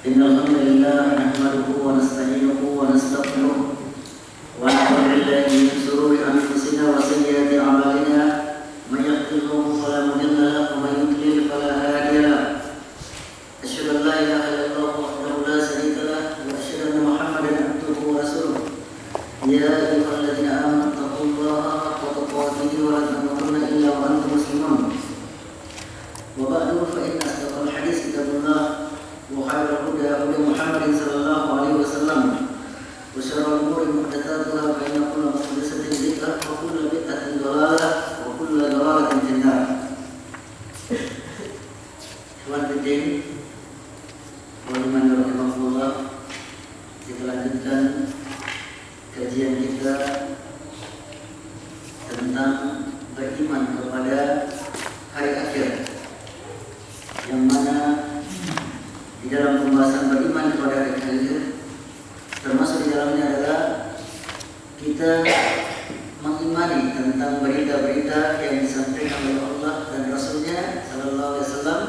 إن الحمد لله نحمده ونستعينه ونستغفره ونعوذ بالله من شرور أنفسنا وسيئات أعمالنا من يهده الله فلا مضل له ومن يضلل فلا هادي له أشهد أن لا إله إلا الله وحده لا شريك له وأشهد أن محمدا عبده ورسوله يا أيها الذين آمنوا اتقوا الله حق تقاته ولا تموتن إلا وأنتم مسلمون وبعد فإن أصدق الحديث كتاب الله وخير الهدى هدى محمد صلى الله عليه وسلم وشر الأمور محدثاتها فإن كل محدثة بدعة وكل بدعة ضلالة وكل ضلالة في النار. Ikhwan fillah, waliman rahimahullah, kita lanjutkan kajian kita tentang beriman kepada hari akhir, yang mana di dalam pembahasan beriman kepada hari akhir termasuk di dalamnya adalah kita mengimani tentang berita-berita yang disampaikan oleh Allah dan Rasulnya Sallallahu Alaihi Wasallam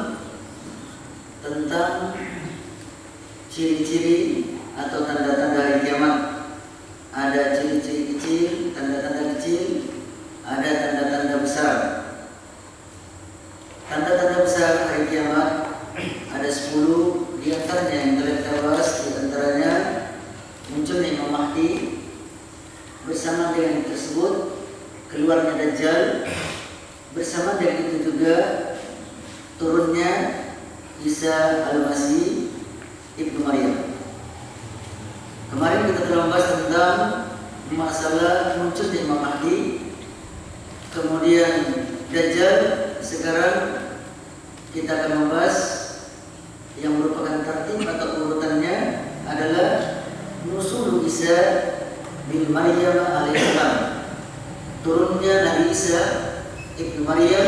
tentang ciri-ciri atau tanda-tanda hari kiamat. Ada ciri-ciri kecil, tanda-tanda kecil, ada tanda-tanda besar. Tanda-tanda besar hari kiamat ada 10, di antaranya yang telah kita bahas, di antaranya munculnya Imam Mahdi, bersama dengan tersebut keluarnya Dajjal, bersama dengan itu juga turunnya Isa Al-Masih Ibnu Maryam. Kemarin kita telah membahas tentang masalah munculnya Imam Mahdi, kemudian Dajjal. Sekarang kita akan membahas yang merupakan tertib atau urutannya adalah Nuzul Isa bin Maryam alaihissalam, turunnya Nabi Isa ibnu Maryam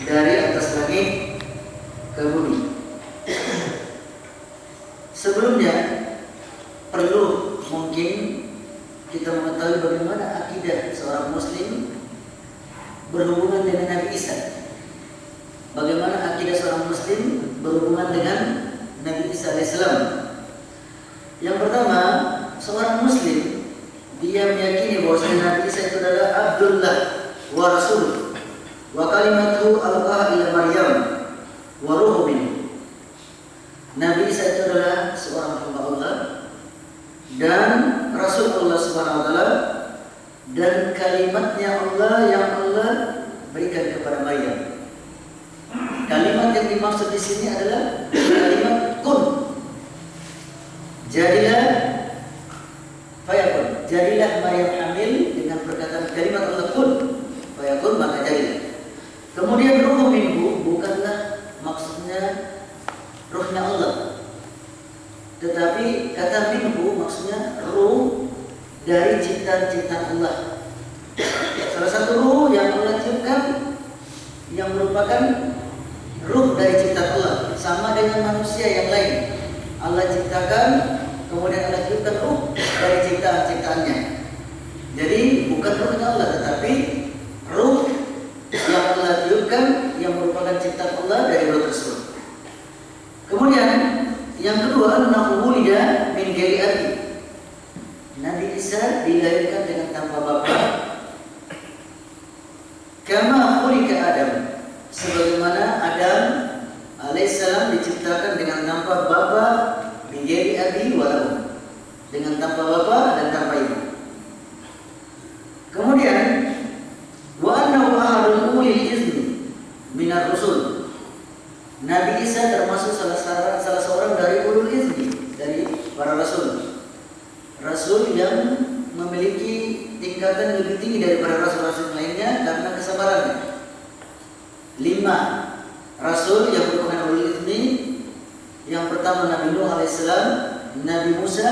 dari atas langit ke bumi. Sebelumnya perlu mungkin kita mengetahui bagaimana akidah seorang Muslim berhubungan dengan Nabi Isa. Bagaimana akidah seorang Muslim berhubungan dengan Nabi Isa alaihissalam. Yang pertama, seorang Muslim dia meyakini bahwa Nabi Isa itu adalah Abdullah wa Rasul wa kalimatuhu alqaha ila Maryam wa ruhu minhu. Nabi Isa itu adalah seorang hamba Allah dan Rasul Allah Subhanahu wa taala, dan kalimatnya Allah yang Allah berikan kepada Maryam. Kalimat yang dimaksud di sini adalah kalimat kun. Jadilah fayakun. Jadilah Maryam hamil dengan perkataan kalimat Allah kun fayakun, maka jadilah. Kemudian ruh minhu bukanlah maksudnya ruhnya Allah, tetapi kata minhu maksudnya ruh dari ciptaan-ciptaan Allah. Salah satu ruh yang Allah ciptakan yang merupakan ruh dari ciptaan Allah, sama dengan manusia yang lain. Allah ciptakan, kemudian Allah ciptakan ruh dari ciptaan-ciptaannya. Jadi bukan ruhnya Allah, tetapi ruh yang Allah ciptakan yang merupakan ciptaan Allah dari ruh tersebut. Kemudian yang kedua, annahu wulida min ghairi abi. Nabi Isa dilahirkan dengan tanpa bapa. Kama khuliqa Adam, sebagaimana Adam alaihissalam diciptakan dengan tanpa bapa, bighairi abi wa um, dengan tanpa bapa dan tanpa ibu. Kemudian wa annahu ahadul ulil izni minar rusul. Nabi Isa termasuk salah seorang dari ulul izni, dari para rasul. Rasul yang memiliki tingkatan lebih tinggi daripada rasul-rasul lainnya karena kesabarannya. 5 rasul yang merupakan ulul izni. Yang pertama Nabi Nuh alaihissalam, Nabi Musa,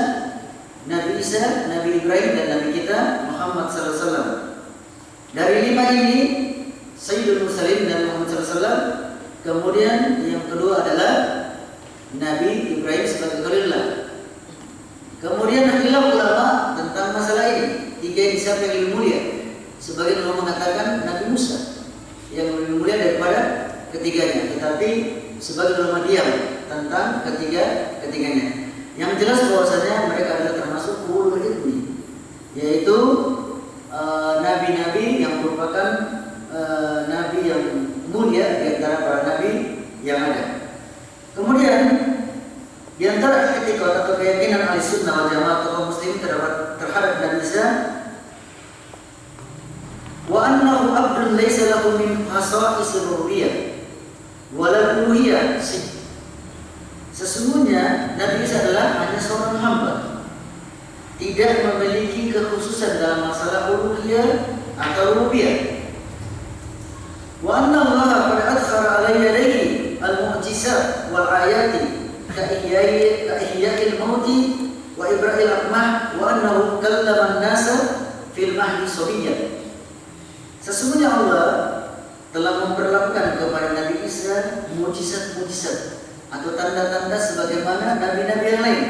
Nabi Isa, Nabi Ibrahim, dan Nabi kita Muhammad sallallahu alaihi wasallam. Dari 5 ini Sayyidul Mursalin Nabi Muhammad sallallahu alaihi wasallam. Kemudian yang kedua adalah Nabi Ibrahim sebagai Khalilullah. Kemudian khilaf ulama tentang masalah ini. 3 ini siapa yang lebih mulia? Sebagian ulama mengatakan Nabi Musa yang lebih mulia daripada ketiganya, tetapi sebagian ulama diam tentang ketiganya. Yang jelas bahwasanya mereka adalah termasuk ulul ilmi, yaitu nabi-nabi yang merupakan nabi yang mulia di antara para nabi yang ada. Kemudian di antara etika atau keyakinan Ahlussunnah wal Jamaah atau kaum muslimin terhadap Nabi Isa, wa annahu abdun laysa lahu min khasa'is rububiyyah wal uluhiyyah. Sesungguhnya Nabi Isa adalah hanya seorang hamba, tidak memiliki kekhususan dalam masalah uluhiyah atau rububiyah. Wa anna Allah qad adkhara alayhi yadayhi al-mu'jizat wal ayati ka ihya'il mauti wa ibra'il akmah wa annahu kallama an-nasa fil mahdi sabiyyan. Sesungguhnya Allah telah memperlakukan kepada Nabi Isa mujizat-mujizat atau tanda-tanda sebagaimana nabi-nabi yang lain.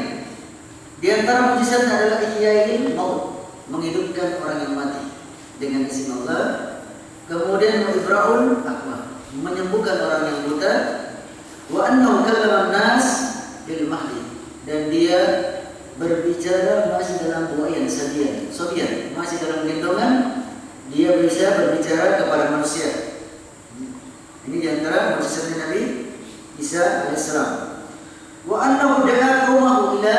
Di antara mujizatnya adalah ihya'il maut, menghidupkan orang yang mati dengan izin Allah. Kemudian ibra'ul akmah, menyembuhkan orang yang buta. Wa annahu kallama an-nas fil mahdi, dan dia berbicara masih dalam buayan sobian, masih dalam gendongan, dia bisa berbicara kepada manusia. Ini di antara mujizatnya Nabi Isa alaihissalam. Wa annahu da'a qaumahu ila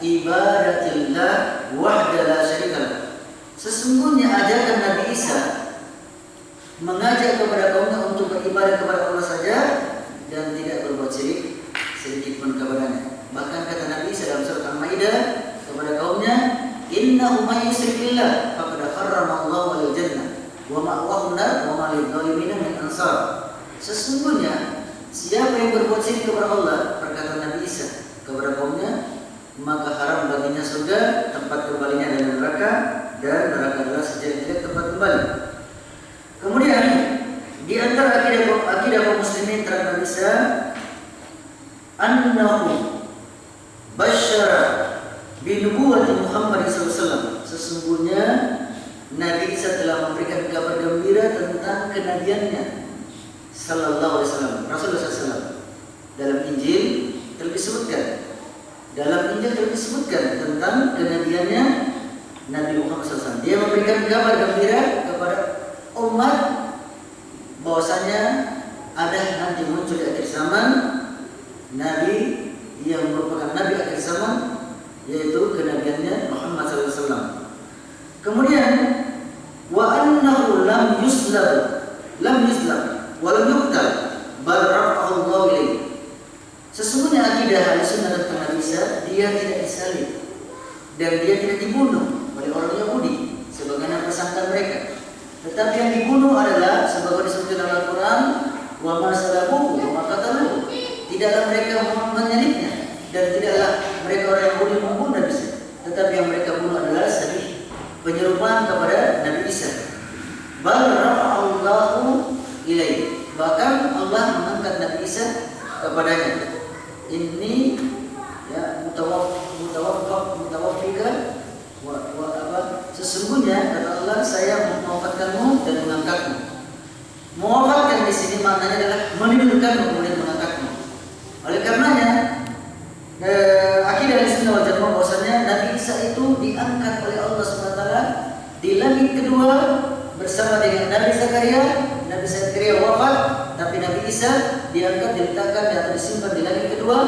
ibadatillah wahda la syarika lah. Sesungguhnya ajakan Nabi Isa mengajak kepada kaumnya untuk beribadah kepada Allah saja dan tidak berbuat syirik sedikit pun kepadanya. Bahkan kata Nabi Isa dalam surat Al-Maidah kepada kaumnya, innahu may yusyrik billah faqad harrama Allahu alal jannah wa ma'wahu nar wa ma lil zalimin min ansar. Sesungguhnya siapa yang berbuat syirik kepada Allah, perkataan Nabi Isa kepada kaumnya, maka haram baginya surga, tempat kembalinya adalah neraka, dan neraka adalah sejelek-jelek tempat kembali. Kemudian di antara akidah kaum muslimin terhadap Nabi Isa, annahu basyara bi nubuwwati Muhammad SAW. Sesungguhnya Nabi Isa telah memberikan kabar gembira tentang kenabiannya sallallahu alaihi wasallam, Rasulullah SAW. Dalam Injil disebutkan tentang kenabiannya Nabi Muhammad SAW. Dia memberikan kabar gembira kepada umat bahwasanya ada nanti muncul di akhir zaman Nabi yang merupakan Nabi akhir zaman, yaitu kenabiannya Muhammad SAW. Kemudian wa annahu lam yuslab wa lam yuqtal bal rafa'ahu Allah ilaihi. Sesungguhnya akidah Ahlussunnah tentang Nabi Isa, dia tidak disalib dan dia tidak dibunuh oleh orang Yahudi sebagaimana persangkaan mereka. Tetapi yang dibunuh adalah sebagaimana disebutkan dalam Al-Quran, wa ma salabuhu wa ma qataluhu. Tidaklah mereka menyalibnya dan tidaklah mereka orang Yahudi membunuh Nabi Isa, tetapi yang mereka bunuh adalah salib, penyerupaan kepada Nabi Isa. Bal rafa'ahu Allahu ilaihi. Bahkan Allah mengangkat Nabi Isa kepadanya. Ini ya mutawaffika sesungguhnya kata Allah, saya mewafatkanmu dan mengangkatmu. Mewafatkan di sini maknanya adalah menidurkanmu kemudian mengangkatmu. Oleh karenanya akidah Ahlussunnah wal Jamaah bahwasanya Nabi Isa itu diangkat oleh Allah SWT di langit kedua bersama dengan Nabi Zakaria. Nabi Zakaria wafat, tapi Nabi Isa diangkat, diletakkan atau disimpan di langit kedua,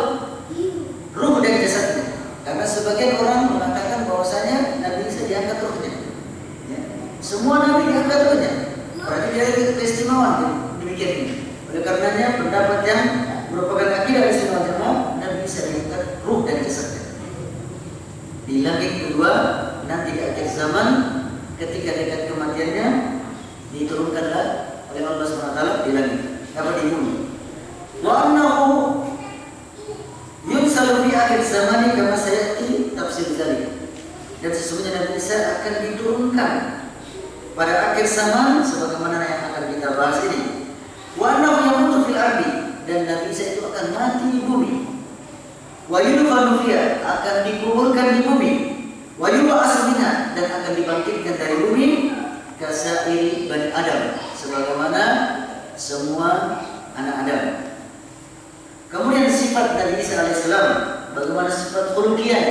ruh dan jasadnya. Karena sebagian orang mengatakan bahwasanya Nabi Isa diangkat ruhnya. Ya. Semua Nabi diangkat ruhnya. Berarti dia ada keistimewaan demikian ini. Oleh karenanya pendapat yang merupakan akidah Ahlussunnah wal Jamaah, Nabi Isa diangkat ruh dan jasadnya di langit kedua. Nanti di akhir zaman ketika dekat kematiannya diturunkanlah oleh Allah SWT di langit, dapat dibunuh. Wa annahu yunsalu fi akhir zamani kama sayati tafsir dzalik. Dan sesungguhnya Nabi Isa akan diturunkan pada akhir zaman sebagaimana yang akan kita bahas ini. Wa annahu yamutu fil ardi, dan Nabi Isa itu akan mati di bumi. Wa yudfanu fiha, akan dikuburkan di bumi. Wa yub'atsu minha, dan akan dibangkitkan dari bumi. Kasairi Bani Adam, sebagaimana semua anak Adam. Kemudian sifat sifat Nabi Isa alaihissalam, bagaimana sifat khuluqiyah,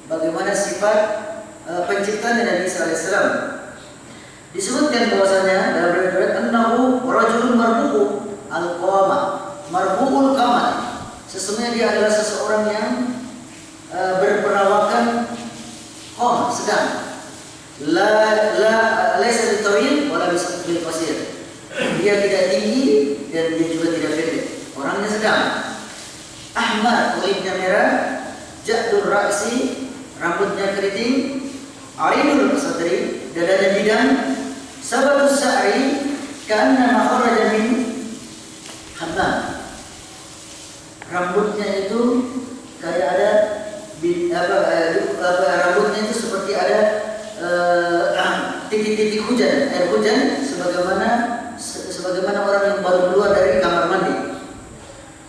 bagaimana sifat penciptanya Nabi Isa alaihissalam. Disebutkan bahwasanya dalam riwayat annahu rajulun marbu'u al-qamah, marbu'ul qamah. Sesungguhnya dia adalah seseorang yang berperawakan qamah, sedang. Laisa bitawil wala bil qasir. Dia tidak tinggi dan dia juga tidak pendek. Orangnya sedang. Ahmar, kulitnya merah, ja'dur ra'si, rambutnya keriting, aridul sadri, dadanya bidang, sabatus sa'i, ka'anna kharaja min hammam. Rambutnya itu kayak ada rambutnya itu seperti ada titik-titik hujan, air hujan, sebagaimana orang yang baru keluar dari kamar mandi.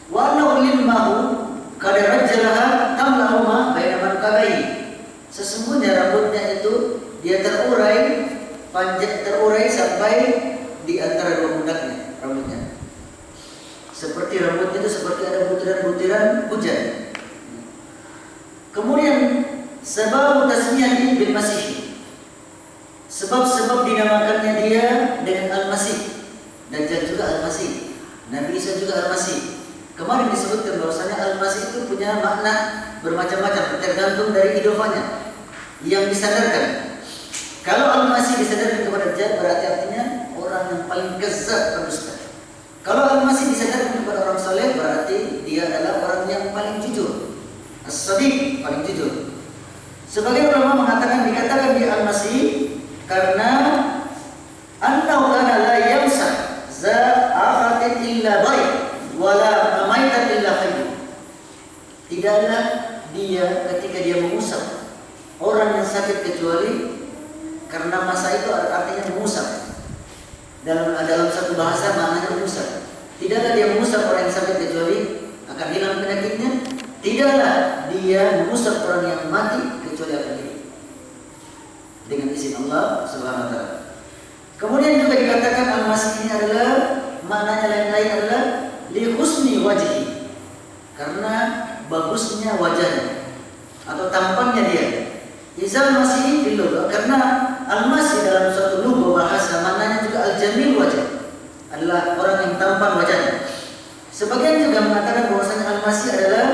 Wa annahu limmahu qad rajjalaha tamlahu ma baina mankabihi. Sesungguhnya rambutnya itu dia terurai, panjang terurai sampai di antara dua pundaknya rambutnya. Seperti rambutnya itu seperti ada butiran-butiran hujan. Kemudian sebab tasmiyati bil Masih. Sebab-sebab dinamakannya dia dengan Al-Masih. Dajjal juga Al-Masih. Nabi Isa juga Al-Masih. Kemarin disebutkan bahwasanya Al-Masih itu punya makna bermacam-macam tergantung dari idofanya yang disadarkan. Kalau Al-Masih disadarkan kepada Dajjal berarti artinya orang yang paling kezat, pendusta. Kalau Al-Masih disadarkan kepada orang saleh berarti dia adalah orang yang paling jujur, as-sadiq, paling jujur. Sebagian ulama mengatakan dikatakan dia Al-Masih karena annahu kana la yamsa za akhatin illa bayd wala maitan illa hayy. Tidaklah dia ketika dia mengusap orang yang sakit kecuali karena masa itu artinya mengusap. Dalam satu bahasa maknanya mengusap. Tidaklah dia mengusap orang yang sakit kecuali akan hilang penyakitnya. Tidaklah dia mengusap orang yang mati kecuali akan hilang dengan izin Allah Subhanahu wa taala. Kemudian juga dikatakan Al-Masih ini adalah maknanya lain-lain adalah li husni wajhi. Karena bagusnya wajahnya atau tampannya dia. Izal Masih fil lugha, karena Al-Masih dalam suatu lugha bahasa maknanya juga al-jamil wajah, adalah orang yang tampan wajahnya. Sebagian juga mengatakan bahwasanya Al-Masih adalah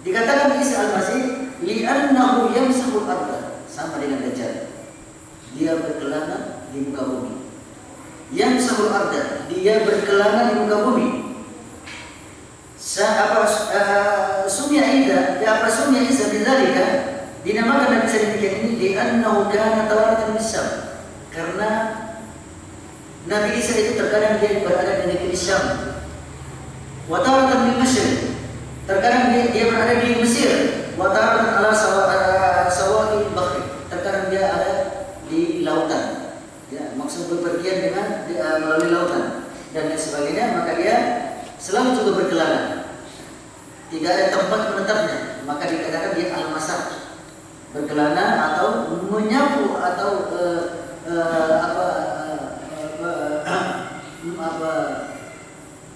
dikatakan Isa Al-Masih li'annahu yamsahul arda, sama dengan Dajjal. Dia berkelana di muka bumi. Yamsahul arda, dia berkelana di muka bumi. Sumya Isa bidzalika, dinamakan Nabi Isa demikian ini li'annahu kana tawaratan bis-Syam, karena Nabi Isa itu terkadang dia berada di negeri Syam. Wa taratan bil Masyriq, terkadang dia berada di Mesir. Wa taratan ala sawaqil bahri, terkadang dia ada di lautan. Ya, maksud bepergian dengan melalui lautan dan lain sebagainya, maka dia selalu juga berkelana. Tidak ada tempat menetapnya, maka dikatakan dia al-masar, berkelana atau menyapu atau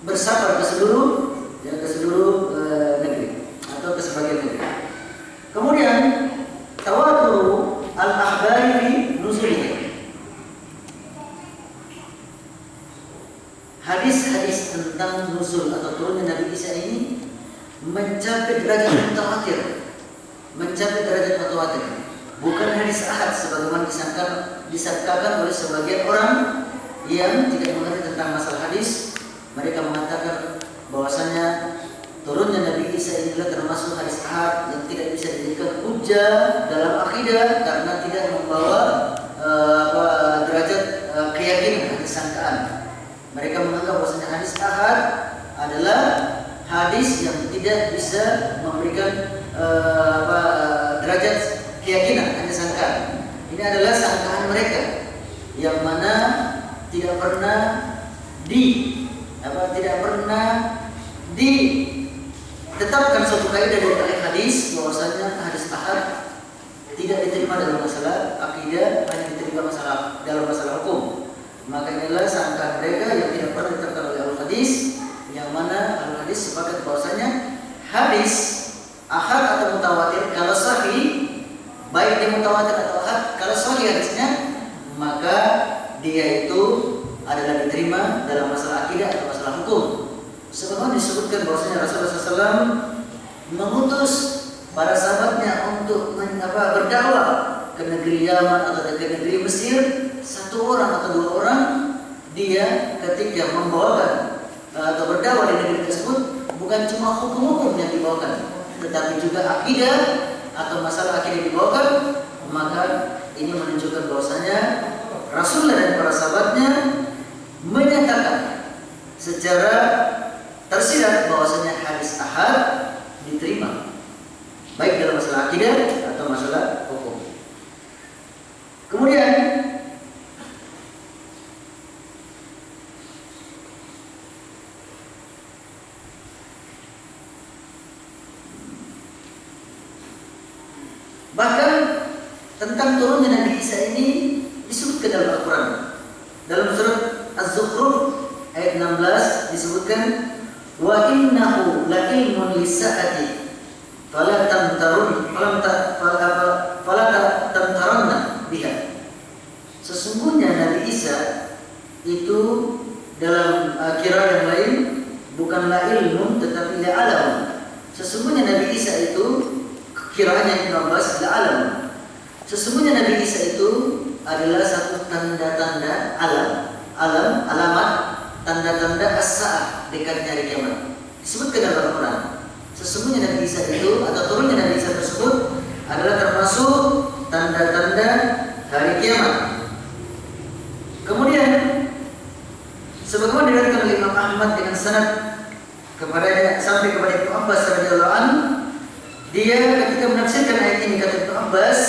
bersafar ke seluruh negeri atau ke sebagian negeri. Kemudian tawatur al-akhbari fi nuzulihi. Hadis-hadis tentang nuzul atau turunnya Nabi Isa ini mencapai derajat mutawatir. Bukan hadis ahad sebagaimana disangkakan oleh sebagian orang yang tidak mengerti tentang masalah hadis. Mereka mengatakan bahwasanya turunnya Nabi Isa ini adalah termasuk hadis ahad yang tidak bisa dijadikan hujjah dalam akidah karena tidak membawa derajat keyakinan, sangkaan. Mereka menganggap bahwasanya hadis ahad adalah hadis yang tidak bisa memberikan derajat keyakinan, hanya sangkaan. Ini adalah sangkaan mereka yang mana tidak pernah ditetapkan suatu kaidah dari hadis bahwasanya hadis ahad tidak diterima dalam masalah akidah, hanya diterima dalam masalah hukum. Maka inilah sangkaan mereka yang tidak pernah ditetapkan oleh al-hadis, yang mana al-hadis sepakat bahwasanya hadis ahad atau mutawatir, kalau sahih, baik dia mutawatir atau ahad, kalau sahih hadisnya, maka dia itu adalah diterima dalam masalah akidah atau masalah hukum. Sebagaimana disebutkan bahwasanya Rasulullah SAW mengutus para sahabatnya untuk berdakwah ke negeri Yaman atau ke negeri Mesir, satu orang atau dua orang, dia ketika membawakan atau berdakwah di negeri tersebut bukan cuma hukum-hukum yang dibawakan, tetapi juga akidah atau masalah akidah dibawakan. Maka ini menunjukkan bahwasanya Rasulullah dan para sahabatnya menyatakan secara tersirat bahwasanya hadis ahad diterima, baik dalam masalah akidah atau masalah hukum. Kemudian bahkan tentang turunnya Nabi Isa ini disebutkan dalam Al-Quran. Dalam surat Az-Zukhruf ayat 16 disebutkan, wa innahu la ilmun lis-sa'ati fala tamtarunna biha. Sesungguhnya Nabi Isa itu dalam qiraat yang lain bukanlah ilmu tetapi la alam. Sesungguhnya Nabi Isa itu, qiraatnya Ibnu Abbas, la alam. Sesungguhnya Nabi Isa itu adalah satu tanda-tanda alamat tanda-tanda as-sa'ah, dekatnya hari kiamat. Disebutkan dalam Al-Quran. Sesungguhnya Nabi Isa itu atau turunnya Nabi Isa tersebut adalah termasuk tanda-tanda hari kiamat. Kemudian sebagaimana diriwayatkan oleh Imam Ahmad dengan sanad kepadanya sampai kepada Ibnu Abbas radhiyallahu anhu, dia ketika menafsirkan ayat ini kata Ibnu Abbas,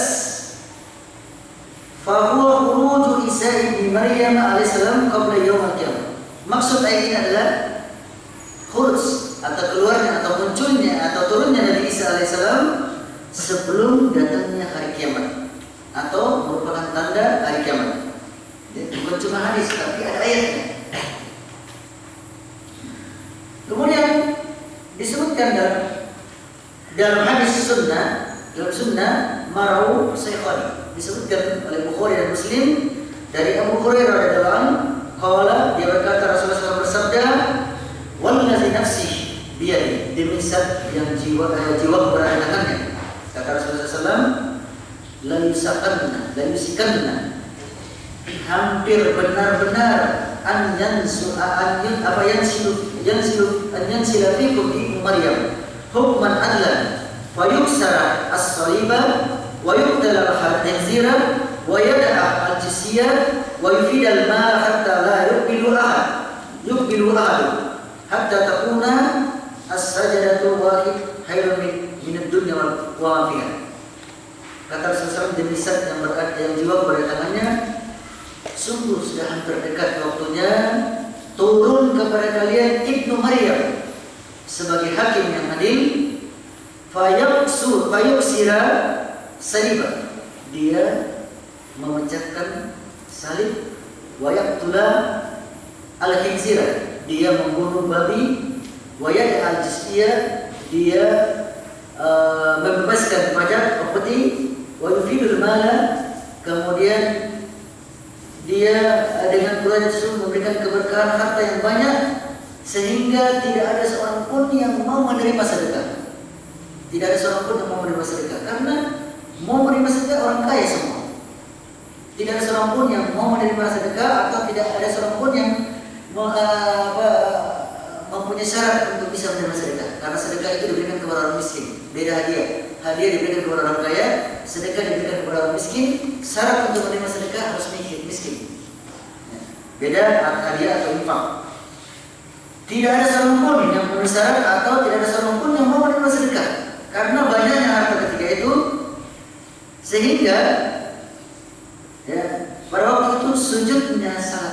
fa huwa khuruju Isa ibn Maryam alaihissalam qabla yaum al-qiyamah. Maksud ayat ini adalah khuruj atau keluarnya atau munculnya atau turunnya Nabi Isa alaihissalam sebelum datangnya hari kiamat atau merupakan tanda hari kiamat. Bukan cuma hadis tapi ada ayatnya. Kemudian disebutkan dalam hadis sunnah, dalam sunnah marau saykhani, disebutkan oleh Bukhari dan Muslim dari Abu Hurairah radhiyallahu anhu, qala, dia berkata Rasulullah SAW bersabda, wallazi nafsi biyadi, demi zat yang jiwa berada di tangannya, kata Rasulullah SAW, la yusikanna, hampir benar-benar an yansila fikum ibnu Maryam hukman adlan fa yuksara as-saliba wa yuqtala al-khinzira wa yada'a al-jizyah wa yufid al-mal hatta la yuqbilu ahad hatta takuna as-sajdatu wahid khairun min ad-dunya wa ma fiha. Kata Rasulullah demi zat yang jiwa berada tangannya, sungguh sudah hampir dekat waktunya turun kepada kalian Ibnu Maryam sebagai hakim yang adil, fayuksira saliba, dia memecahkan salib, wayaqtula al-khinzira, dia membunuh babi, wayad al-jizyah, dia membebaskan pajak peti, wa yufidul mala, kemudian dia dengan bulan tersebut memberikan keberkahan harta yang banyak sehingga tidak ada seorang pun yang mau menerima sedekah. Tidak ada seorang pun yang mau menerima sedekah karena mau menerima sedekah orang kaya semua. Tidak ada seorang pun yang mau menerima sedekah atau tidak ada seorang pun yang mempunyai syarat untuk bisa menerima sedekah. Karena sedekah itu diberikan kepada orang miskin. Beda hadiah. Hadiah diberikan kepada orang kaya, sedekah diberikan kepada orang miskin. Syarat untuk menerima sedekah harus miskin. Beda hadiah atau infak. Tidak ada seorang pun yang memenuhi syarat atau tidak ada seorang pun yang mau menerima sedekah. Karena banyaknya harta ketika itu, sehingga pada waktu itu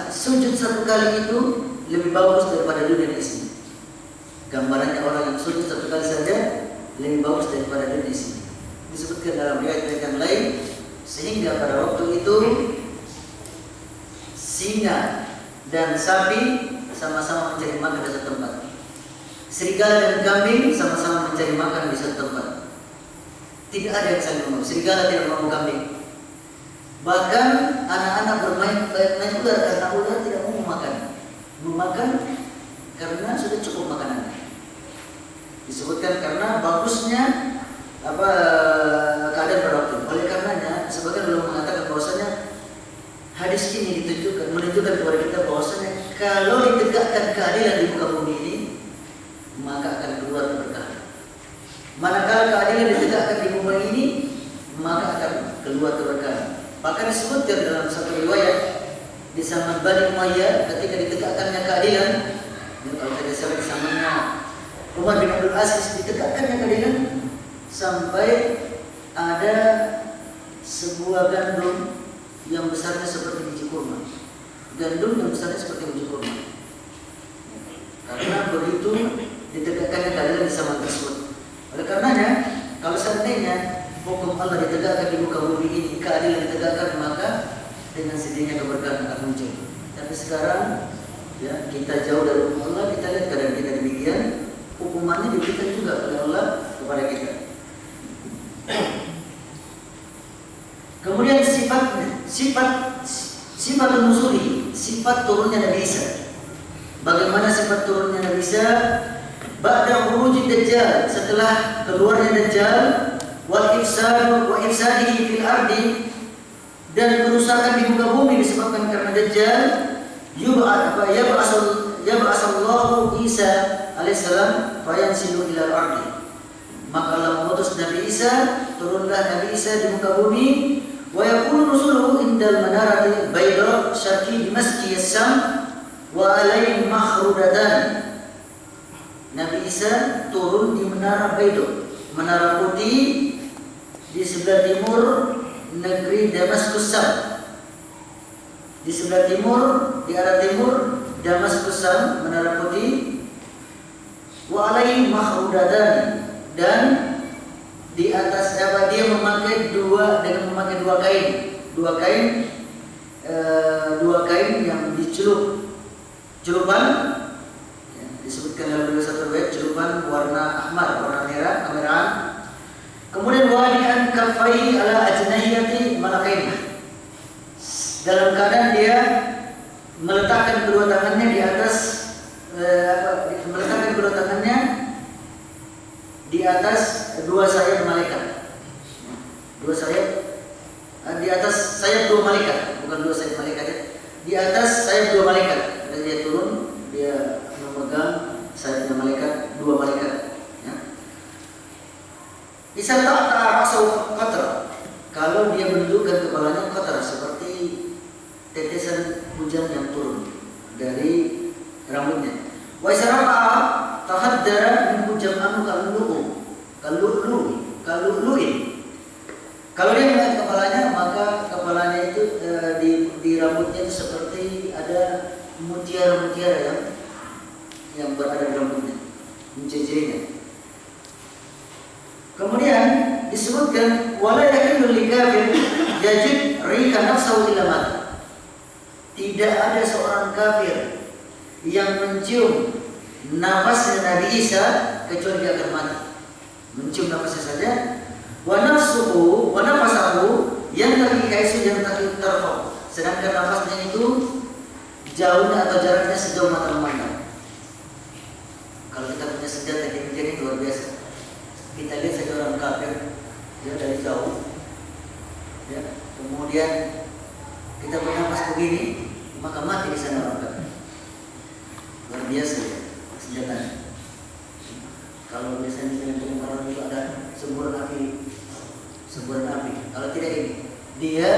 sujud satu kali itu lebih bagus daripada dunia di sini. Gambarannya orang yang sujud satu kali saja lebih bagus daripada dunia di sini. Disebutkan dalam riwayat yang lain, sehingga pada waktu itu singa dan sapi sama-sama mencari makan di satu tempat. serigala dan kambing sama-sama mencari makan di satu tempat. Tidak ada yang saling mau. Serigala tidak mau kambing. Bahkan anak-anak bermain ular karena ular tidak mau memakan. Memakan karena sudah cukup makanannya. Disebutkan karena bagusnya keadaan pada waktu. Oleh karenanya sebagian belum mengatakan bahwasanya hadis ini menunjukkan kepada kita bahwasanya kalau ditegakkan keadilan di muka bumi ini, maka akan keluar keberkahan. Manakala keadilan ditegakkan di bumi ini, maka akan keluar keberkahan. Bahkan disebutkan dalam satu riwayat di zaman Bani Umayyah ketika ditegakkannya keadilan, kalau tidak salah di zamannya Umar bin Abdul Aziz, ditegakkannya keadilan sampai ada sebuah gandum yang besarnya seperti biji kurma. Gandum yang besarnya seperti biji kurma. Karena begitu ditegakkannya keadilan di zaman tersebut. Oleh karenanya, kalau seandainya hukum Allah ditegakkan di muka bumi ini, keadilan ditegakkan, maka dengan sendirinya keberkahan akan muncul. Tapi sekarang ya, kita jauh dari hukum Allah, kita lihat keadaan kita demikian, hukumannya diberikan juga oleh Allah kepada kita. Kemudian sifat nuzuli, sifat turunnya Nabi Isa. Bagaimana sifat turunnya Nabi Isa? Ba'da khurujid Dajjal, setelah keluarnya Dajjal, wa ifsadihi fil ardi, dan kerusakan di muka bumi disebabkan karena Dajjal, yab'asallahu Isa alaihissalam fayansilu ila ardi. Maka Allah mengutus Nabi Isa, turunlah Nabi Isa di muka bumi. Wa yakunu rusuluhu indal manarati bayda syarqi dimaski yassam wa alayhi makhrudatan. Nabi Isa turun di menara Baydo, menara putih di sebelah timur negeri Damaskus Sam. Di sebelah timur, di arah timur Damaskus Sam, menara putih. Wa alaihi makhrudatan, dan di atas dia memakai dua kain yang celupan, ya, disebutkan dalam satu riwayat celupan warna ahmar, warna merah, kemerahan. Kemudian wadi'an kaffaihi ala ajnahiyati malakaini, dalam keadaan dia meletakkan kedua tangannya di atas dua sayap malaikat. Dua sayap di atas sayap dua malaikat, bukan dua sayap malaikat ya. Di atas sayap dua malaikat. Dan dia turun, dia memegang sayapnya malaikat, dua malaikat ya. Bisa ta'ata ra'sahu qatra, kalau dia menundukkan kepalanya qatra, seperti tetesan hujan yang turun dari rambutnya. Wa isarafa tahaddara min jam'anu kallu'lu'in. Kalau dia melihat kepalanya, maka kepalanya itu di rambutnya itu seperti ada mutiara-mutiara yang berada di rambutnya, mencecerinya. Kemudian disebutkan wala yakilul likafir yajid riha nafsahu illa mat. Tidak ada seorang kafir yang mencium nafasnya Nabi Isa kecuali dia akan mati. Mencium nafasnya saja. Wa nafsuhu wa nafasahu yantahi kaisu yantahi tarfa. Sedangkan nafasnya itu jauhnya atau jaraknya sejauh mata memandang. Kalau kita punya senjata ini luar biasa. Kita lihat saja orang kafir dia dari jauh, ya. Kemudian kita bernafas begini, maka mati di sana orang kafir. Luar biasa ya senjatanya. Kalau biasanya dengan orang itu ada semburan api. Kalau tidak ini, dia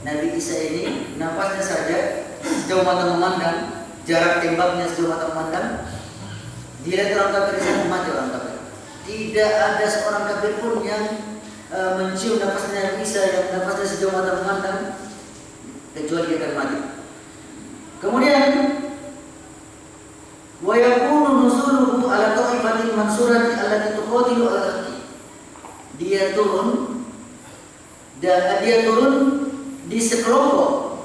Nabi Isa ini nafasnya saja sejauh mata memandang, jarak tembaknya sejauh mata memandang. Dia orang kafir di sana, mati orang kafir. Tidak ada seorang kafir pun yang mencium nafasnya Nabi Isa yang nafasnya sejauh mata memandang, kecuali dia akan mati. Kemudian wa yakunu nuzuluhu ala ta'ifatin mansurati allati tuqatilu ala al-haqqi. Dia turun di sekelompok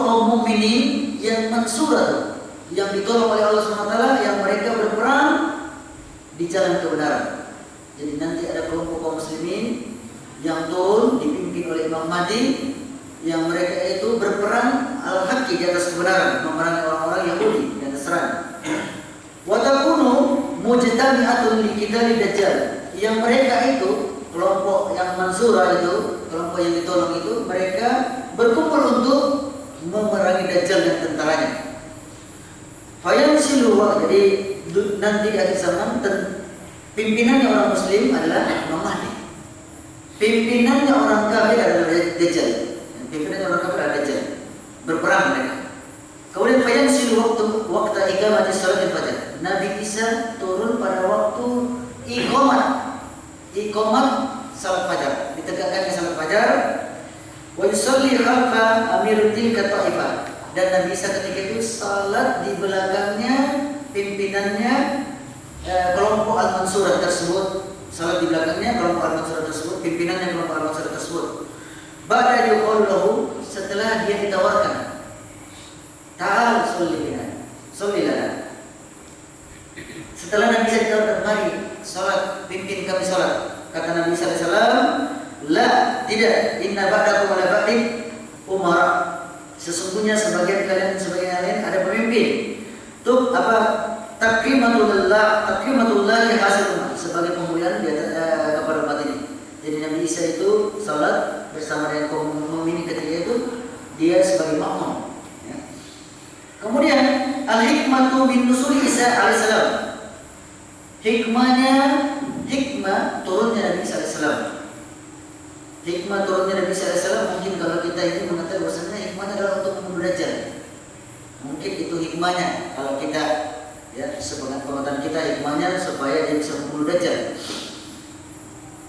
kaum mukminin yang mansurat. yang ditolong oleh Allah SWT, yang mereka berperang di jalan kebenaran. Jadi nanti ada kelompok kaum muslimin yang turun dipimpin oleh Imam Mahdi, yang mereka itu berperang al-haqqi di atas kebenaran, memerangi orang-orang Yahudi dan Nasrani. Wa takunu mujtami'atun li qitali dajjal. Yang mereka itu, kelompok yang mansura itu, kelompok yang ditolong itu, mereka berkumpul untuk memerangi Dajjal dan tentaranya. Fayansilu, jadi nanti di akhir zaman pimpinannya orang muslim adalah Imam Mahdi. Pimpinannya orang kafir adalah Dajjal. Pimpinannya orang kafir adalah Dajjal. Berperang mereka. Kemudian fayansilu waktu iqamati salatil fajr. Nabi Isa turun pada waktu iqamat salat fajar, ditegakkannya salat fajar. Wa yusalli khalfa amirul tilka ta'ifah, dan Nabi Isa ketika itu salat di belakangnya pimpinannya kelompok Al-Mansurah tersebut. Salat di belakangnya kelompok Al-Mansurah tersebut, pimpinannya kelompok Al-Mansurah tersebut. Ba'da yuqalu lahu, setelah dia ditawarkan, ta'al sholli lana. Setelah Nabi Isa ditawarkan, mari salat, pimpin kami salat. Kata Nabi Isa alaihi salam, la, tidak, inna ba'dakum ala ba'din umara. Sesungguhnya sebagian kalian dan sebagian lain ada pemimpin. Tuh apa? Takrimatullahi hasilun, sebagai pemuliaan kepada umat ini. Jadi Nabi Isa itu salat bersama dengan kaum mukminin ketika itu, dia sebagai makmum. Ya. Kemudian al-hikmatu bin nusul Isa alaihissalam. Hikmah turunnya Nabi Isa alaihissalam. Hikmah turunnya Nabi Isa alaihissalam, mungkin kalau kita ini mengatakan bahwasanya hikmahnya adalah untuk membunuh Dajjal. Mungkin itu hikmahnya kalau kita, ya, sebagai pengetahuan kita, hikmahnya supaya dia bisa membunuh Dajjal.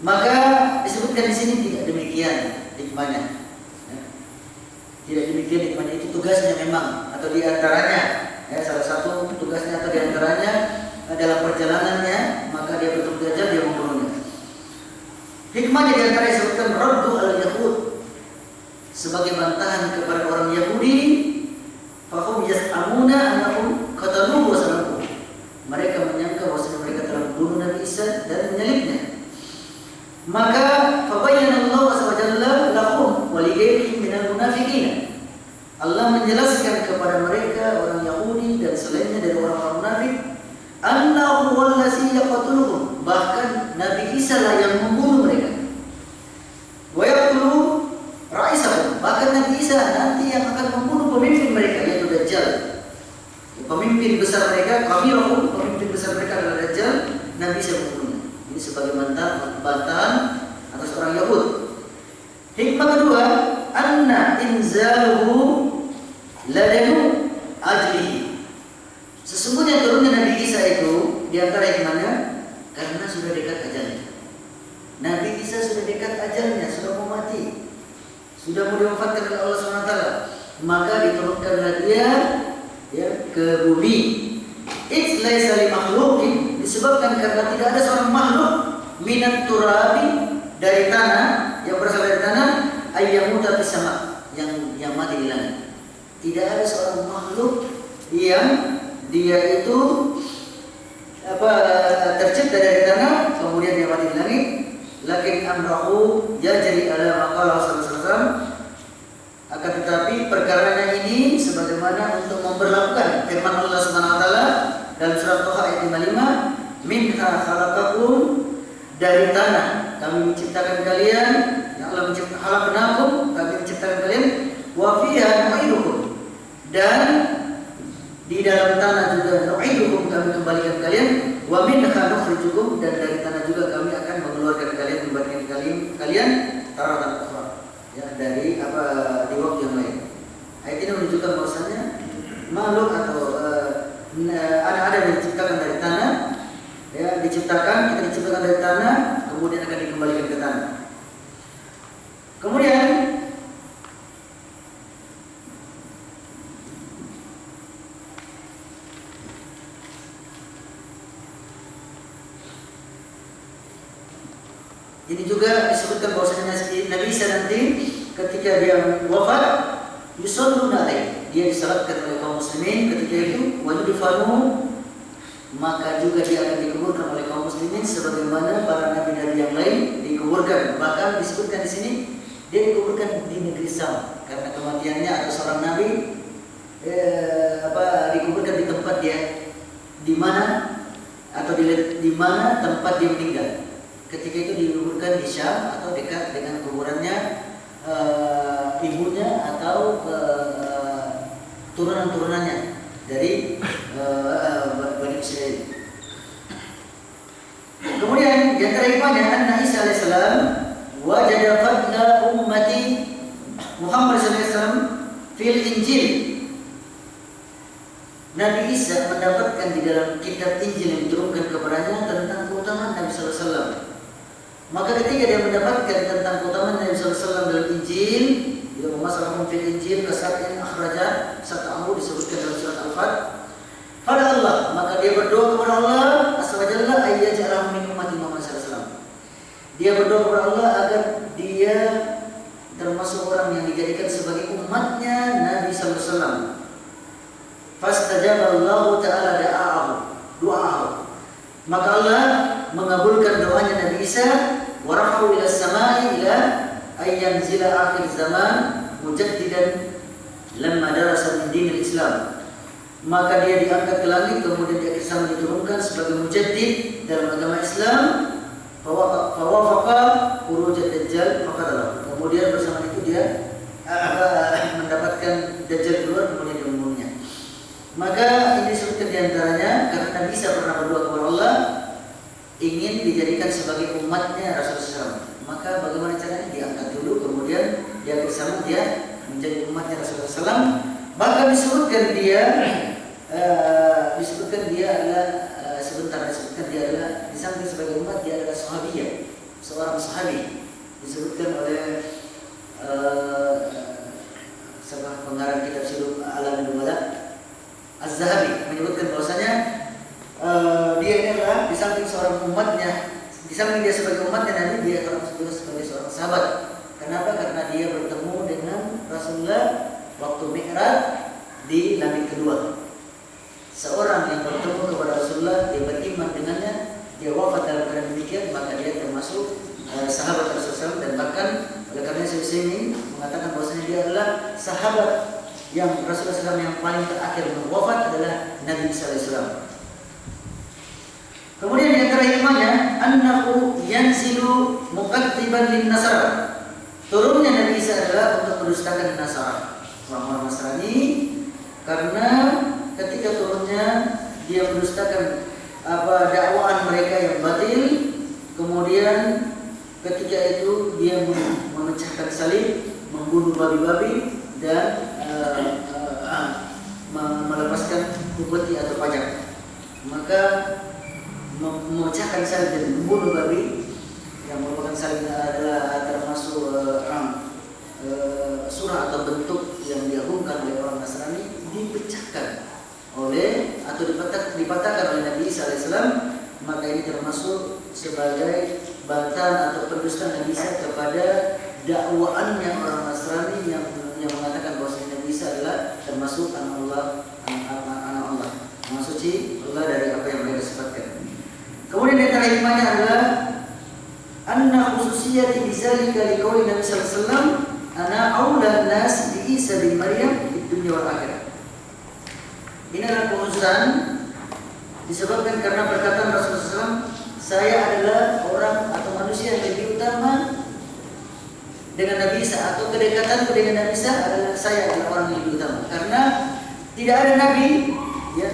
Maka disebutkan di sini tidak demikian hikmahnya. Ya. Tidak demikian hikmahnya, itu tugasnya memang, atau diantaranya, ya, salah satu tugasnya atau diantaranya dalam perjalanannya, maka dia bertemu Dajjal, dia membunuhnya. Hikmahnya diantara disebutkan raddu al-yahud, sebagai bantahan kepada orang Yahudi. Fahum yas'amuna annahum qataluhu wa salabuhu. Mereka menyangka bahwa mereka telah membunuh Nabi Isa dan menyalibnya. Maka fabayyana Allah azza wa jalla lahum wa li ghairihim minal munafiqin. Allah menjelaskan kepada mereka orang Yahudi dan selainnya dari orang-orang munafik, annahu wallazi yaqtuluhum, bahkan Nabi Isa lah yang membunuh mereka. Wa yaqtulu ra'isahum, bahkan Nabi Isa nanti yang akan membunuh pemimpin mereka, yaitu Dajjal. Pemimpin besar mereka, kabirahum, pemimpin besar mereka adalah Dajjal, Nabi Isa membunuhnya. Ini sebagai bantahan atas orang Yahud. Hikmah kedua, anna inzaluhu ladanu ajlihi. Sesungguhnya turunnya Nabi Isa itu diantara hikmahnya karena sudah dekat ajalnya. Nabi Isa sudah dekat ajalnya, sudah mau mati, sudah mau diwafatkan oleh Allah SWT. Maka diturunkanlah dia, ya, ke bumi. It's laisa li makhluqin, disebabkan karena tidak ada seorang makhluk minat turabi, dari tanah, yang berasal dari tanah, ayyamuta fis sama, yang mati di langit. Tidak ada seorang makhluk yang dia itu tercipta dari tanah kemudian dia mati di langit. Lakin amrahu yajri ala maqala sallallahu alaihi wasallam, akan tetapi perkaranya ini sebagaimana untuk memberlakukan firman Allah Subhanahu wa taala dalam surat Thaha ayat 55, minha khalaqakum, dari tanah kami menciptakan kalian, ya Allah menciptakan khalaqnakum, kami menciptakan kalian, wa fiha nu'idukum, dan di dalam tanah juga nu'idukum, kami kembalikan kalian, wa minha nukhrijukum, dan dari tanah juga kami akan mengeluarkan kalian, kembalikan kalian taratan ukhra, ya, dari di waktu yang lain. Ayat ini menunjukkan bahwasanya makhluk atau ada yang diciptakan dari tanah, ya, kita diciptakan dari tanah, kemudian akan dikembalikan ke tanah. Kemudian ini juga disebutkan bahwasanya Nabi Isa nanti ketika dia wafat, yusalluna alaihi, dia disalatkan oleh kaum muslimin ketika itu, wa yudfanu, maka juga dia akan dikuburkan oleh kaum muslimin sebagaimana para nabi-nabi yang lain dikuburkan. Bahkan disebutkan di sini dia dikuburkan di negeri Sam karena kematiannya atau seorang nabi dikuburkan di tempat dia di mana atau di mana tempat dia meninggal. Ketika itu dikuburkan di Syam atau dekat dengan kuburannya ibunya atau turunan-turunannya dari Bani Israil. Kemudian di antara hikmahnya anna Isa alaihissalam wajada fadla ummati Muhammad sallallahu alaihi wasallam fil Injil. Nabi Isa mendapatkan di dalam kitab Injil yang diturunkan kepadanya tentang keutamaan Nabi sallallahu alaihi wasallam. Maka ketika dia mendapatkan tentang keutamaan Nabi sallallahu alaihi wasallam dalam Injil, dia memasarkan fil Injil kasatin akhraja sata'ahu disebutkan dalam surat Al-Fat. Pada Allah, maka dia berdoa kepada Allah azza wa jalla ayyaj'alahu min ummati Muhammad sallallahu alaihi wasallam. Dia berdoa kepada Allah agar dia termasuk orang yang dijadikan sebagai umatnya Nabi sallallahu alaihi wasallam. Fastajaba Allah taala doa'ahu. Maka Allah mengabulkan doanya Nabi Isa wa rafa'u ila samai ila ayyanzila akhir zaman mujaddidan lamma darasa min dinil Islam. Maka dia diangkat ke langit kemudian dia sama diturunkan sebagai mujaddid dalam agama Islam. Fawafaqa khuruj ad-dajjal faqadalah. Kemudian bersama itu dia mendapatkan Dajjal keluar kemudian dia membunuhnya. Maka ini disebutkan diantaranya karena Nabi Isa pernah berdoa kepada Allah ingin dijadikan sebagai umatnya Rasulullah SAW. Maka bagaimana caranya? Diangkat dulu kemudian dia bersama dia menjadi umatnya Rasulullah SAW. Bahkan disebutkan dia adalah disebutkan dia adalah di samping sebagai umat dia adalah sahabiyah, seorang sahabi. Disebutkan oleh pengarang kitab Sirul Alamin Nubala Az-Zahabi menyebutkan bahwasanya dia ini adalah di samping seorang umatnya, di samping dia sebagai umatnya Nabi, dia juga sebagai seorang sahabat. Kenapa? Karena dia bertemu dengan Rasulullah waktu Mi'raj di langit kedua. Seorang yang bertemu kepada Rasulullah, dia beriman dengannya, dia wafat dalam keadaan demikian, maka dia termasuk sahabat Rasulullah. Dan bahkan oleh karena ini mengatakan bahwasanya dia adalah sahabat yang Rasulullah SAW yang paling terakhir wafat adalah Nabi SAW. Kemudian di antara hikmahnya annahu yanzilu muqaddiban lin nasara. Turunnya Nabi Isa adalah untuk mendustakan Nasara, orang-orang Nasrani, karena ketika turunnya dia mendustakan dakwaan mereka yang batil. Kemudian ketika itu dia memecahkan salib, membunuh babi-babi dan melepaskan upeti atau pajak. Maka memecahkan salib dan membunuh babi yang merupakan salib adalah termasuk surah atau bentuk yang diagungkan oleh orang Nasrani, dipecahkan oleh atau dipatahkan oleh Nabi Isa alaihissalam. Maka ini termasuk sebagai bantahan atau pendustaan Nabi Isa kepada dakwaannya orang Nasrani yang mengatakan bahwa Nabi Isa adalah termasuk anak Allah, maha suci Allah dari apa yang mereka sifatkan. Kemudian di antara hikmahnya adalah anna khususiyati bizalika liqauli Nabi sallallahu alaihi wasallam ana aula nas bi Isa bin Maryam di dunia wal akhirah. Ini adalah kekhususan disebabkan karena perkataan Rasulullah SAW, saya adalah orang atau manusia yang lebih utama dengan Nabi Isa, atau kedekatanku dengan Nabi Isa adalah saya adalah orang yang lebih utama. Karena tidak ada Nabi, ya,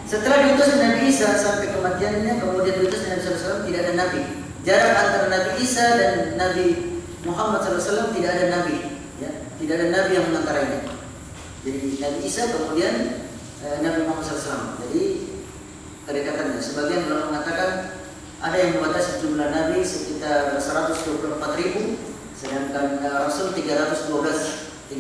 setelah diutus Nabi Isa sampai kematiannya, kemudian diutus Nabi SAW, tidak ada Nabi. Jarak antara Nabi Isa dan Nabi Muhammad SAW tidak ada Nabi, ya, tidak ada Nabi yang mengantaranya. Jadi Nabi Isa kemudian Nabi Muhammad SAW. Jadi kedekatannya. Sebagian ulama mengatakan ada yang membatasi jumlah Nabi sekitar 124.000, sedangkan Rasul 312.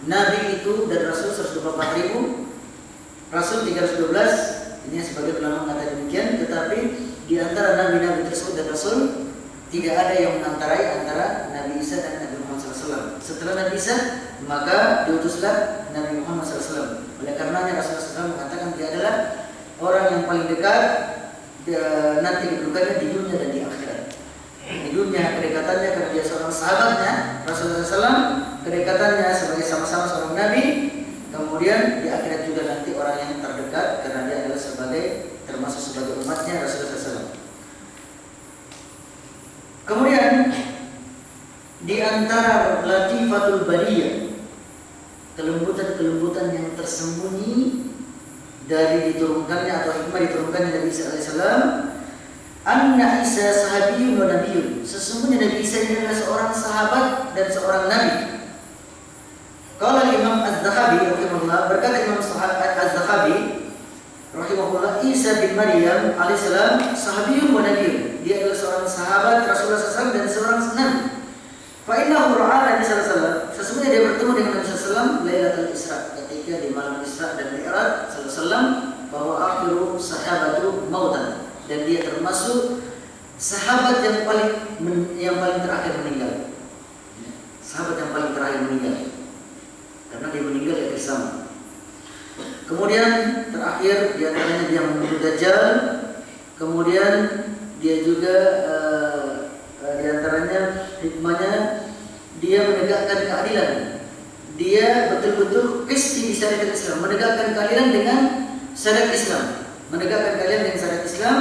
Nabi itu dan Rasul 124.000. Rasul 312. Ini sebagian ulama mengatakan demikian. Tetapi di antara Nabi-Nabi tersebut dan Rasul tidak ada yang mengantarai antara Nabi Isa dan Nabi Muhammad SAW. Setelah Nabi Isa maka diutuslah Nabi Muhammad SAW. Oleh karenanya Rasulullah SAW mengatakan dia adalah orang yang paling dekat nanti kedudukannya di dunia dan di akhirat. Di dunia kedekatannya karena dia seorang sahabatnya Rasulullah SAW, kedekatannya sebagai sama-sama seorang Nabi. Kemudian di akhirat juga nanti orang yang terdekat karena dia adalah termasuk sebagai umatnya Rasulullah SAW. Kemudian di antara latifatul bariyah, kelembutan-kelembutan yang tersembunyi dari diturunkannya atau hikmah diturunkannya Nabi Isa alaihissalam, anna Isa sahabiyyun wa nabiyyun. Sesungguhnya Nabi Isa ini adalah seorang sahabat dan seorang nabi. Qala Imam Az-Zahabi rahimahullah, berkata Imam Az-Zahabi rahimahullah, Isa bin Maryam alaihissalam sahabiyyun wa nabiyyun. Dia adalah seorang sahabat Rasulullah SAW dan seorang nabi. Fa innahu ra'a Nabi sallallahu alaihi wasallam. Sesungguhnya dia bertemu dengan Nabi sallallahu alaihi wasallam Lailatul Isra, ketika di malam Isra dan Mi'raj sallallahu alaihi wasallam, bahwa akhiru sahabatu mautan, dan dia termasuk sahabat yang paling terakhir meninggal. Sahabat yang paling terakhir meninggal. Karena dia meninggal di akhir zaman. Kemudian terakhir di antaranya dia membunuh Dajjal. Kemudian dia juga di antaranya hikmahnya dia menegakkan keadilan. Dia betul-betul pasti di syariat Islam, menegakkan keadilan dengan syariat Islam, menegakkan keadilan dengan syariat Islam,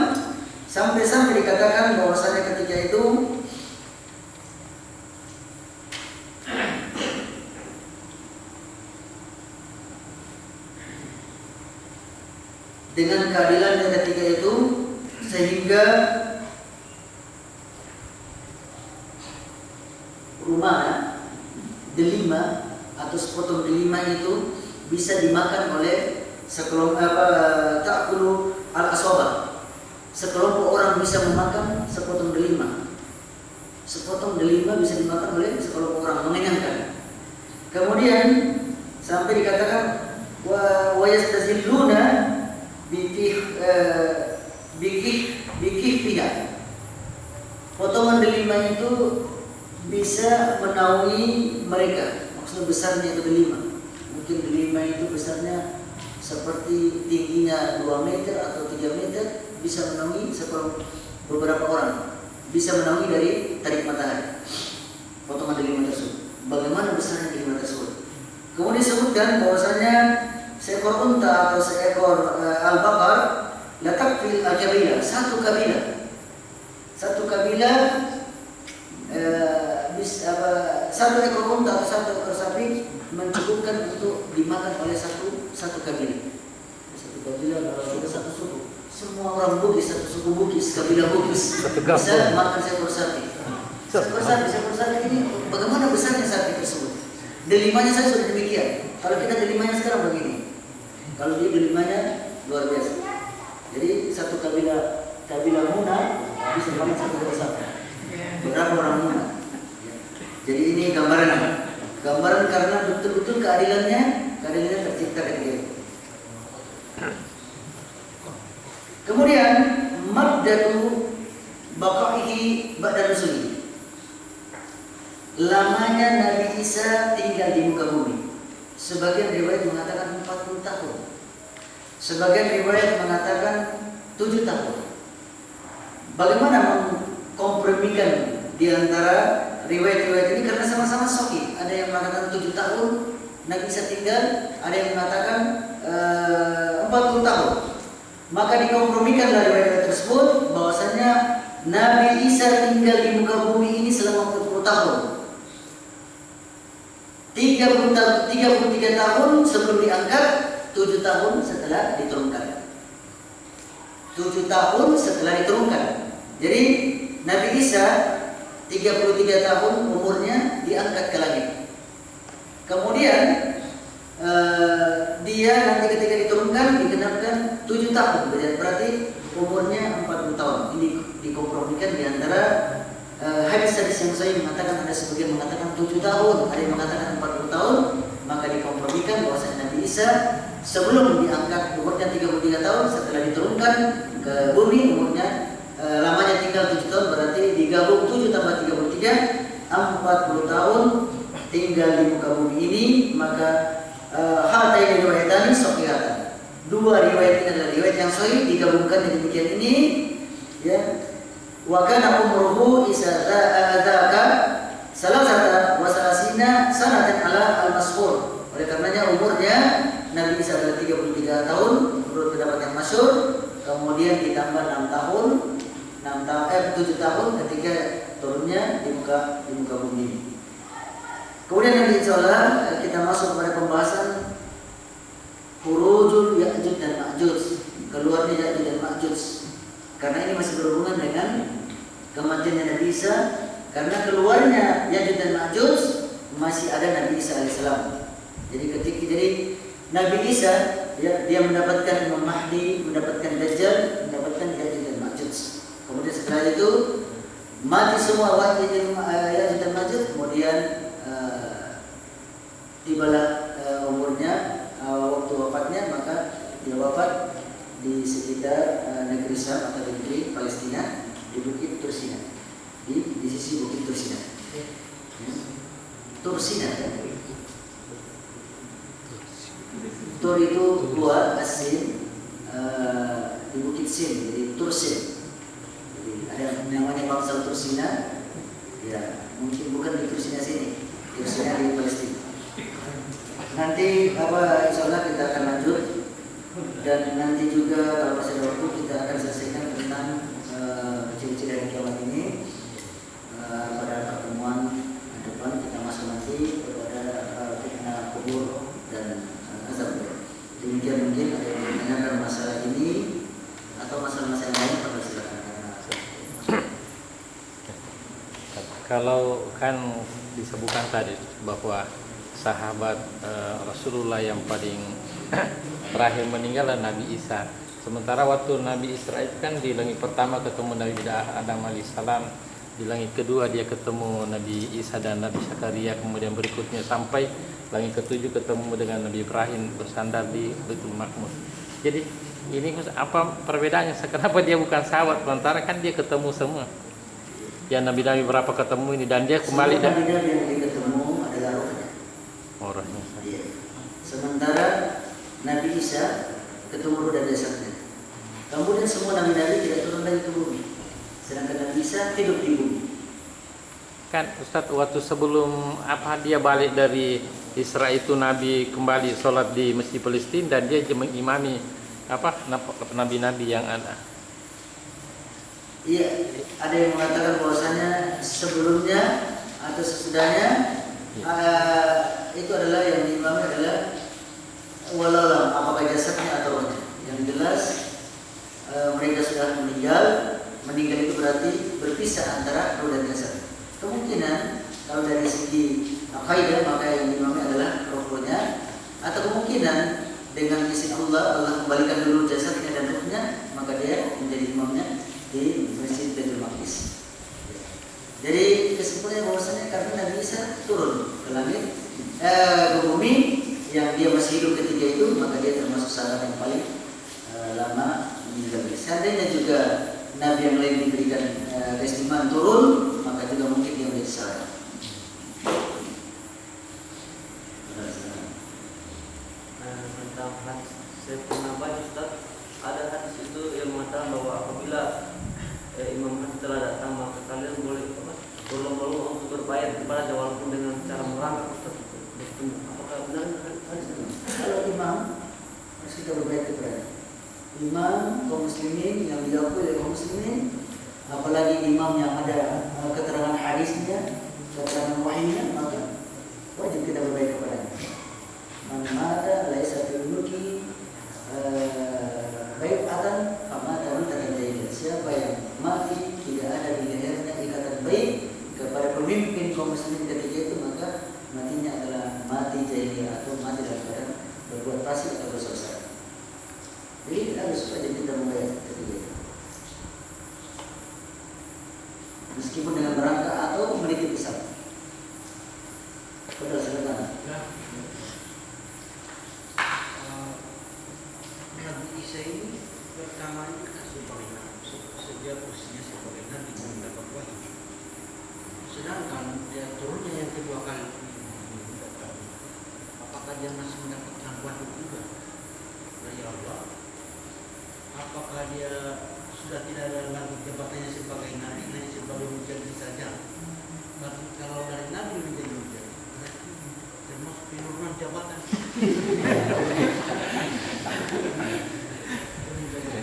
sampai dikatakan bahwasanya ketika itu dengan keadilannya ketika itu sehingga rumah delima atau sepotong delima itu bisa dimakan oleh ta'kulu al-aswabah. Sekelompok orang bisa memakan sepotong delima. Sepotong delima bisa dimakan oleh sekelompok orang, mengenyangkan. Kemudian sampai dikatakan wa yastazilluna bikih fiha. Potongan delima itu bisa menaungi mereka. Maksud besarnya itu delima. Mungkin delima itu besarnya seperti tingginya 2 meter atau 3 meter, bisa menaungi beberapa orang. Bisa menaungi dari tarik matahari. Potongan delima tersebut. Bagaimana besarnya delima tersebut? Kemudian disebutkan bahwasanya seekor unta atau seekor al-baqar letak fil al-kabilah, satu kabilah satu ekor unta atau satu ekor sapi mencukupkan untuk dimakan oleh satu kabilah. Satu kabilah kalau satu suku. Semua orang Bugis, satu suku Bugis, kabilah Bugis bisa makan seekor sapi. Seekor sapi ini bagaimana besarnya sapi tersebut? Delimanya saya sudah demikian. Kalau kita delimanya sekarang begini. Kalau dia delimanya luar biasa. Jadi satu kabilah Muna bisa makan satu ekor sapi. Berapa orang Muna? Jadi ini gambaran karena betul-betul keadilannya tercipta dari dia. Kemudian maddatu baqaihi ba'da nuzuli. Lamanya Nabi Isa tinggal di muka bumi. Sebagian riwayat mengatakan 40 tahun. Sebagian riwayat mengatakan 7 tahun. Bagaimana mengkompromikan di antara riwayat-riwayat ini, karena sama-sama sahih. Ada yang mengatakan 7 tahun Nabi Isa tinggal, ada yang mengatakan 40 tahun. Maka dikompromikanlah riwayat tersebut bahwasanya Nabi Isa tinggal di muka bumi ini selama 40 tahun. 33 tahun sebelum diangkat, 7 tahun setelah diturunkan. 7 tahun setelah diturunkan. Jadi Nabi Isa 33 tahun umurnya diangkat ke langit. Kemudian dia nanti ketika diturunkan digenapkan 7 tahun. Berarti umurnya 40 tahun. Ini dikompromikan di antara hadis-hadis yang saya mengatakan, ada sebagian mengatakan 7 tahun, ada yang mengatakan 40 tahun. Maka dikompromikan bahwa Nabi Isa sebelum diangkat umurnya 33 tahun, setelah diturunkan ke bumi umurnya lamanya tinggal 7 tahun, berarti digabung 7 tambah 33 40 tahun tinggal di muka bumi ini, maka hataini riwayatani sahihatan. Dua riwayat ini adalah riwayat yang sahih, digabungkan dengan demikian ini, ya. Wa kana umruhu dzaka salasata wa salasina sanatan ala al-mashhur. Oleh karenanya umurnya Nabi Isa adalah 33 tahun menurut pendapat yang masyhur, kemudian ditambah 6 tahun, 7 tahun ketika turunnya di muka bumi. Kemudian nanti insyaallah kita masuk pada pembahasan khurujul Ya'juj dan Ma'juj, keluarnya Ya'juj dan Ma'juj. Karena ini masih berhubungan dengan kematian Nabi Isa, karena keluarnya Ya'juj dan Ma'juj masih ada Nabi Isa alaihissalam. Jadi Nabi Isa, ya, dia mendapatkan Imam Mahdi, mendapatkan Dajjal, mendapatkan Ya'juj dan Ma'juj. Kemudian setelah itu mati semua Ya'juj dan Ma'juj, kemudian tibalah umurnya, waktu wafatnya, maka dia wafat di sekitar negeri Syam atau di negeri Palestina, di Bukit Tursina, di sisi Bukit Tursina. Tursina, kan? Tur itu luar, asin, di Bukit Sin, jadi Tursin. Jadi ada namanya bangsa Tursina, ya mungkin bukan di Tursina sini, Tursina di Palestina. Nanti insyaallah kita akan lanjut, dan nanti juga kalau masih ada waktu kita akan selesaikan tentang ciri-ciri hari kiamat ini pada pertemuan depan. Kita masuk nanti kepada fitnah kubur dan azab. Demikian, mungkin ada yang menanyakan masalah ini atau masalah-masalah lain, pada silakan. Kalau kan disebutkan tadi bahwa sahabat Rasulullah yang paling terakhir meninggal adalah Nabi Isa. Sementara waktu Nabi Israel kan di langit pertama ketemu Nabi Adam alaihissalam, di langit kedua dia ketemu Nabi Isa dan Nabi Zakaria, kemudian berikutnya sampai langit ketujuh ketemu dengan Nabi Ibrahim bersandar di Baitul Maqmur. Jadi ini apa perbedaannya? Kenapa dia bukan sahabat? Sementara kan dia ketemu semua. Ya Nabi-Nabi berapa ketemu ini, dan dia kembali dan Nabi yang ketemu adalah rohnya. Orangnya. Iya. Sementara Nabi Isa ketemu roh dan jasadnya. Kemudian semua nabi-nabi tidak turun lagi ke bumi. Sedangkan Nabi Isa hidup di bumi. Kan Ustadz, waktu sebelum dia balik dari Israel itu Nabi kembali sholat di Masjid Palestina dan dia mengimami nabi-nabi yang ada. Iya, ada yang mengatakan bahwasanya sebelumnya atau sesudahnya itu adalah yang diimami adalah walalam, apakah jasadnya atau rohnya. Yang jelas mereka sudah meninggal itu berarti berpisah antara roh dan jasad. Kemungkinan kalau dari segi akaidah maka yang diimami adalah rohnya, atau kemungkinan dengan izin Allah kembalikan dulu jasadnya dan rohnya, maka dia menjadi imamnya di Masjid Baitul Maqdis. Jadi kesimpulannya bahwasanya karena Nabi Isa turun ke langit, ke bumi, yang dia masih hidup ketika itu, maka dia termasuk sahabat yang paling lama meninggal. Seandainya juga Nabi yang lain diberikan keistimewaan turun, maka juga mungkin dia menjadi sahabat. Tentang hadis, saya pernah baca Ustaz, ada hadis itu yang mengatakan bahwa apabila Imam Mahdi telah datang, maka kalian boleh berlomba-lomba untuk berbayat kepada walaupun dengan cara merangkak Ustaz. Apakah benar hadis itu? Kalau imam harus kita berbayat kepada imam kaum muslimin yang diakui oleh kaum muslimin, apalagi imam yang ada keterangan hadisnya, keterangan wahyunya, maka wajib kita berbayat kepada. Man mata laisa fil mulki bai'atan famata mutatan jahiliyah. Siapa yang mati tidak ada di lehernya ikatan baik kepada pemimpin kaum muslimin ketika itu, maka matinya adalah mati jahiliyah atau mati dalam keadaan berbuat fasik atau berdosa. Jadi harus wajib kita membayar ketika itu, meskipun dengan merangkak atau menitip pesawat. Sudah silakan. Nabi Isa ini pertamanya sebagai nabi, sejak posisinya sebagai nabi mendapat wahyu. Sedangkan dia turunnya yang kedua kali apakah dia masih mendapatkan wahyu juga dari Allah? Apakah dia sudah tidak ada lagi jabatannya sebagai nabi, hanya sebagai mujadid saja? Berarti kalau dari nabi menjadi mujadid, berarti termasuk penurunan jabatan.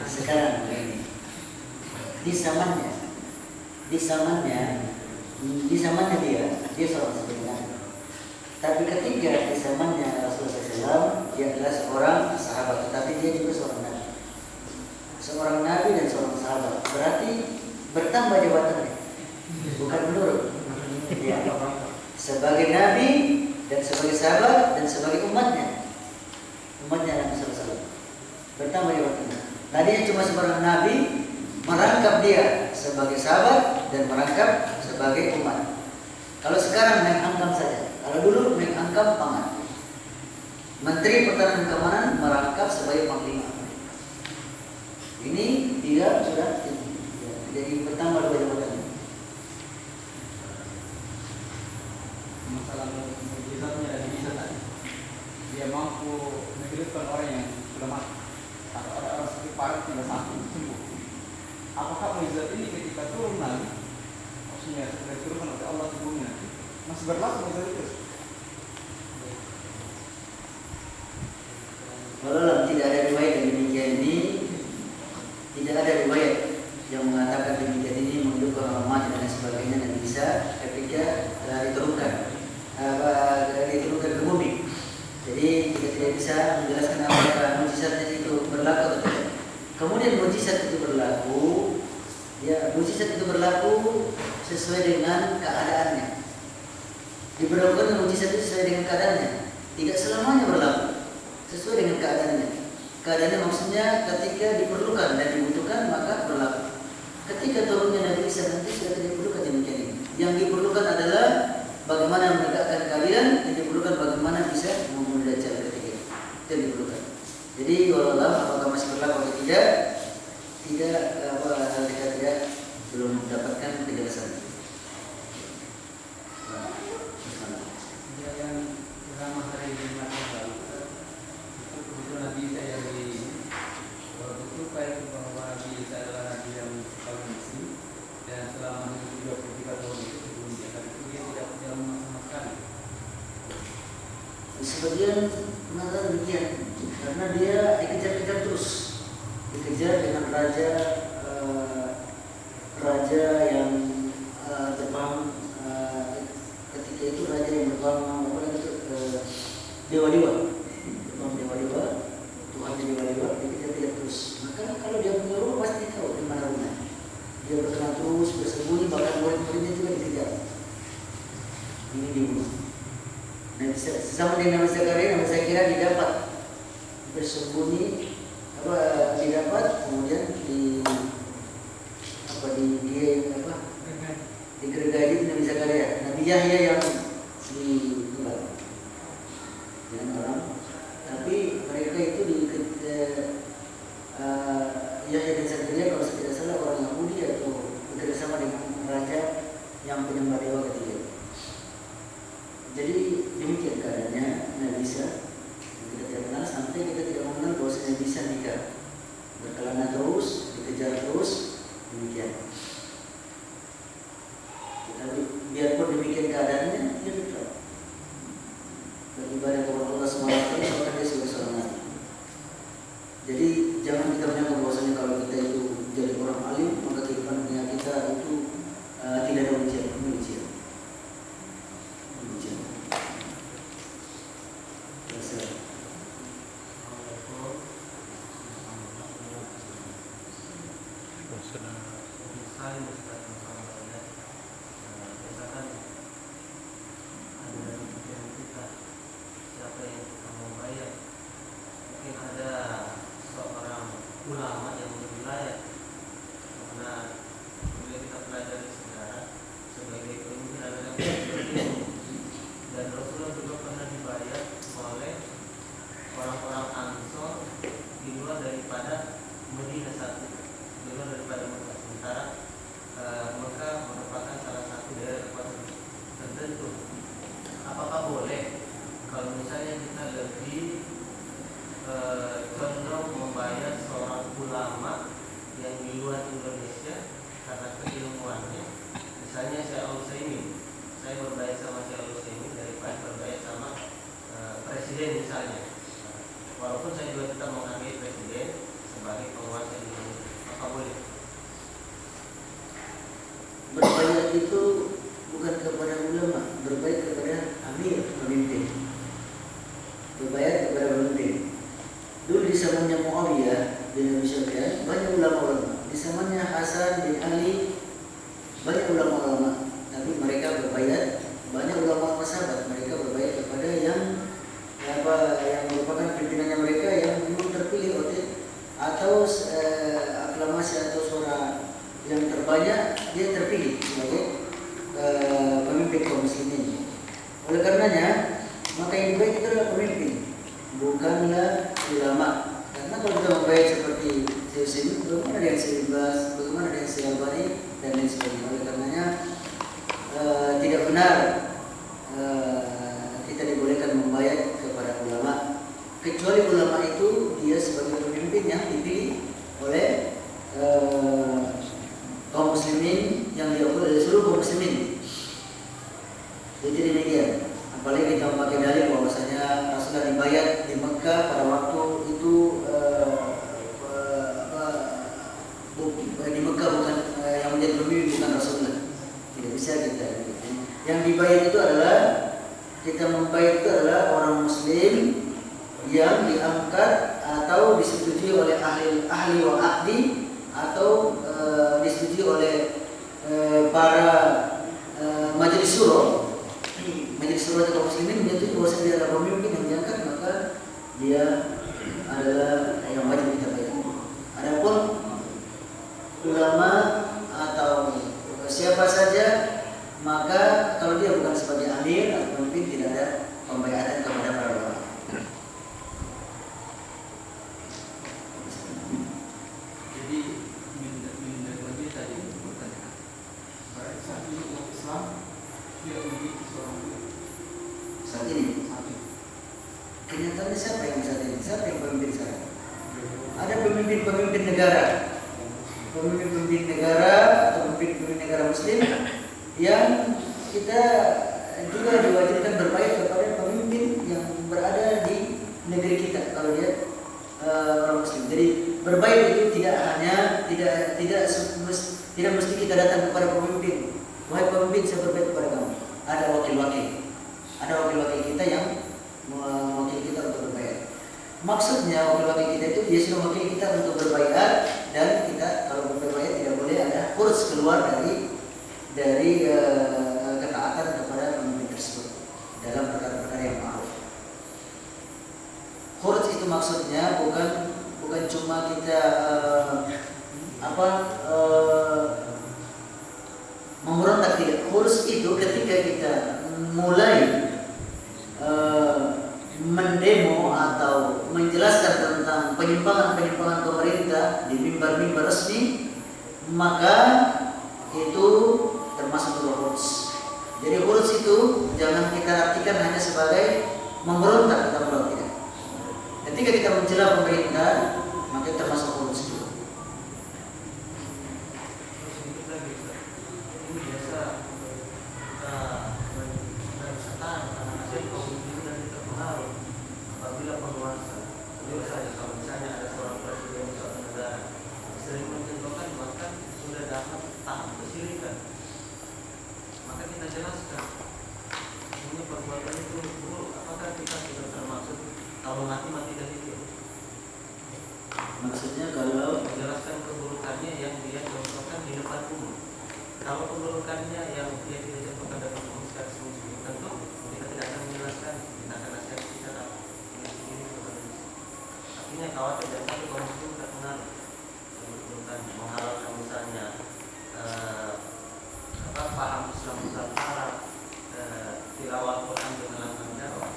Sekarang begini, di zamannya dia seorang sebenarnya. Tapi ketika di zamannya Rasulullah SAW, dia adalah seorang sahabat, tetapi dia juga seorang nabi. Seorang nabi dan seorang sahabat, berarti bertambah jabatannya, bukan menurun. Ya. Sebagai nabi dan sebagai sahabat dan sebagai umatnya Nabi SAW, bertambah jabatannya. Tadinya cuma seorang nabi, merangkap dia sebagai sahabat dan merangkap sebagai umat. Kalau sekarang Menhankam saja. Kalau dulu Menhankam Pangan, Menteri Pertahanan dan Keamanan merangkap sebagai panglima. Ini dia sudah jadi bertambah dua jabatan. Masalah mukjizatnya dari bisa tadi, dia mampu menghidupkan orang yang sudah mati atau orang sakit parah tidak sakit sembuh. Apakah mukjizat ini ketika turun nanti, maksudnya setelah turunkan oleh Allah di bumi nanti masih berlaku mukjizat itu? Kalau tidak ada riwayat yang demikian ini, tidak ada riwayat yang mengatakan demikian ini menghidupkan orang mati dan sebagainya, dan bisa ketika diturunkan ke bumi. Jadi kita tidak bisa menjelaskan apakah mukjizatnya itu berlaku atau tidak. Kemudian mukjizat itu berlaku sesuai dengan keadaannya. Diberlakukan mukjizat itu sesuai dengan keadaannya, tidak selamanya berlaku sesuai dengan keadaannya. Keadaannya maksudnya ketika diperlukan dan dibutuhkan maka berlaku. Ketika turunnya Nabi Isa nanti sudah tidak diperlukan demikian ini. Yang diperlukan adalah bagaimana menegakkan keadilan, yang diperlukan bagaimana bisa membunuh Dajjal ketika itu. Itu yang diperlukan. Jadi wallahualam apakah masih berlaku atau tidak, kita belum mendapatkan kejelasan. Dia yang ramah hari Jumat yang lalu itu Nabi Isa yang betul kayak bahwa Nabi Isa adalah Nabi yang paling misi, dan selama 23 tahun itu sebelum dia tadi itu dia tidak berjalan sama sekali. Sebagian mengatakan demikian karena dia dikejar-kejar terus, dikejar dengan raja yang terbang ketika itu raja yang terbang dewa-dewa, Tuhan dewa-dewa, dikejar-kejar terus. Maka kalau dia punya rumah pasti tahu di mana rumahnya. Dia berjalan terus bersembunyi, bahkan murid-muridnya juga dikejar. Ini dibunuh. Sama dengan Nabi Zakaria didapat bersembunyi, didapat kemudian digergaji Nabi Zakaria, Nabi Yahya yang dibunuh dengan orang. Tapi mereka itu Yahya dan Zakaria kalau tidak salah orang Yahudi atau bekerjasama dengan raja yang penyembah dewa ketiga. Jadi demikian keadaannya Nabi Isa. Kita tidak kenal sampai kita tidak mengenal bahwa Nabi Isa nikah, berkelana terus, dikejar terus, demikian. Tapi biarpun demikian keadaannya, dia tetap beribadah kepada Allah SWT karena dia sebagai seorang nabi. Jadi jangan kita menyangka bahwasanya kalau kita itu jadi orang alim maka kehidupan dunia kita itu tidak ada ujian. Apakah boleh kalau misalnya kita lebih condong membayar seorang ulama yang di luar Indonesia karena keilmuannya. Misalnya saya Al-Utsaimin, saya berbayar sama saya Al-Utsaimin daripada berbayar sama presiden misalnya. Walaupun saya juga tetap menghargai presiden sebagai penguasa di Indonesia, maka boleh. Berbayar itu bukan kepada ulama, berbayar kepada amir, pemimpin. Berbayar kepada pemimpin. Dulu di zamannya Muawiyah bin Abi Sufyan banyak ulama-ulama. Di zamannya Hasan bin Ali banyak ulama-ulama. Tapi mereka berbayar, banyak ulama sahabat mereka berbayar kepada yang merupakan pimpinannya mereka yang belum terpilih atau aklamasi atau suara yang terbanyak dia terpilih sebagai pemimpin kaum muslimin. Oleh karenanya maka yang baik itu adalah pemimpin, bukanlah ulama. Karena kalau kita membayar seperti Syekh, bagaimana dengan Syekh Bas, bagaimana dengan Syekh Albani dan lain sebagainya. Oleh karenanya tidak benar kita dibolehkan membayar kepada ulama, kecuali ulama itu dia sebagai pemimpin yang dipilih oleh kaum muslimin, yang diakui oleh seluruh kaum muslimin. Jadi demikian. Apalagi kita memakai dalil bahwasanya Rasulullah dibayar di Mekah pada waktu itu di Mekah bukan yang menjadi pemimpin bukan Rasulullah. Tidak bisa kita. Yang dibayar itu adalah kita membayar itu adalah orang muslim yang diangkat atau disetujui oleh ahli wa aqdi atau disetujui oleh para majelis syuro. Majelis syuro kaum muslimin menyetujui bahwa dia adalah pemimpin yang diangkat, maka dia adalah yang wajib kita bayar. Adapun ulama atau siapa saja, maka kalau dia bukan sebagai amir atau pemimpin tidak ada pembayaran kepada para ulama. Jadi minder lagi tadi bertanya, saat ini umat Islam tidak memiliki seorang Saat ini saat ini. kenyataannya siapa yang saat ini? Siapa yang pemimpin sekarang? Ada pemimpin-pemimpin negara, pemimpin-pemimpin negara atau pemimpin-pemimpin negara muslim yang kita juga diwajibkan berbayar kepada pemimpin yang berada di negeri kita kalau dia orang muslim. Jadi berbayar itu tidak mesti kita datang kepada pemimpin. Wahai pemimpin, saya berbayar kepada kamu. Ada wakil-wakil kita yang mewakili kita untuk berbayar. Maksudnya wakil-wakil kita itu dia sudah mewakili kita untuk berbayar, dan kita kalau berbayar tidak boleh ada kurs keluar dari ketaatan kepada pemimpin tersebut dalam perkara-perkara yang ma'ruf. Kurs itu maksudnya bukan cuma kita memberontak, tidak. Kurs itu ketika kita mulai mendemo atau menjelaskan tentang penyimpangan-penyimpangan pemerintah di mimbar-mimbar resmi, maka itu termasuk sebuah huruf. Jadi huruf itu jangan kita artikan hanya sebagai memberontak atau tidak. Ketika kita mencela pemerintah, maka itu termasuk huruf itu. Apabila penguasa, kalau misalnya ada seorang presiden suatu negara sering mencontohkan bahkan sudah dapat tahap kesyirikan, maka kita jelaskan ini perbuatan itu buruk. Apakah kita sudah termasuk kalau mati dari dia? Maksudnya kalau menjelaskan keburukannya yang dia contohkan di depan umum. Kalau keburukannya yang dia tidak contohkan dalam umum secara sendiri, tentu kita tidak akan menjelaskan, kita akan nasihat secara ini. Artinya khawatir dan satu kaum muslim terpengaruh keburukan, menghalalkan misalnya paham Islam Nusantara, tilawah Quran dengan lafaz Jawa,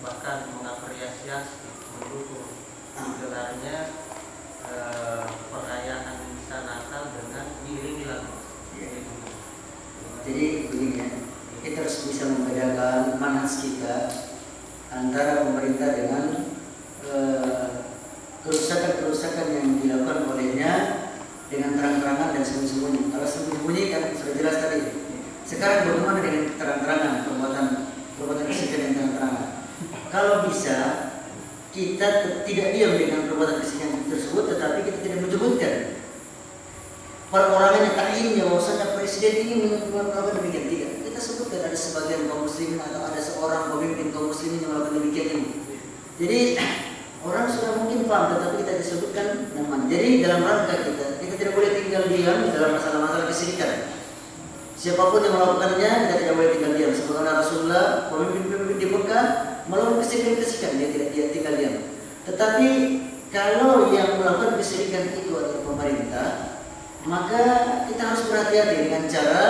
bahkan mengapresiasi mendukung gelarnya perayaan misa Natal dengan diiringi lagu. jadi begini ya, kita harus bisa membedakan manhaj kita kerusakan-kerusakan yang dilakukan olehnya dengan terang-terangan dan sembunyi-sembunyi. Kalau sembunyi-sembunyi kan sudah jelas tadi. Sekarang bagaimana dengan terang-terangan perbuatan kesyirikan yang terang-terangan? Kalau bisa kita tidak diam dengan perbuatan kesyirikan tersebut, tetapi kita tidak menyebutkan perorangan yang ta'innya bahwasanya presiden ini melakukan demikian, tidak. Kita sebutkan ada sebagian kaum muslimin atau ada seorang pemimpin kaum muslimin yang melakukan demikian ini. Jadi orang sudah mungkin paham, tetapi kita disebutkan namanya. Jadi dalam rangka kita tidak boleh tinggal diam dalam masalah-masalah kesyirikan. Siapapun yang melakukannya, kita tidak boleh tinggal diam. Sebagaimana Rasulullah, pemimpin-pemimpin di Mekah melakukan kesyirikan, dia tinggal diam. Tetapi kalau yang melakukan kesyirikan itu adalah pemerintah, maka kita harus berhati-hati dengan cara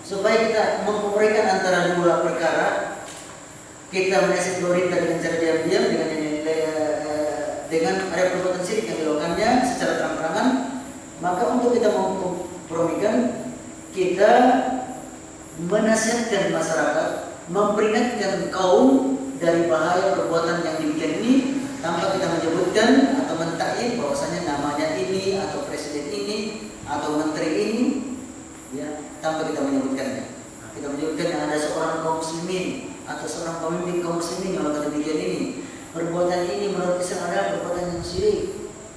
supaya kita mengkomunikasikan antara dua perkara. Kita menasihat pemerintah dengan cara diam-diam, dengan ada perbuatan syirik yang dilakukannya secara terang-terangan, maka untuk kita mempromikan, kita menasihatkan masyarakat, memperingatkan kaum dari bahaya perbuatan yang demikian ini tanpa kita menyebutkan atau mentakyin bahwasanya namanya ini atau presiden ini atau menteri ini, ya, tanpa kita menyebutkannya. Kita menyebutkan yang ada seorang kaum muslimin atau seorang pemimpin kaum muslimin yang melakukan demikian ini. Perbuatan ini menurut Islam adalah perbuatan yang syirik,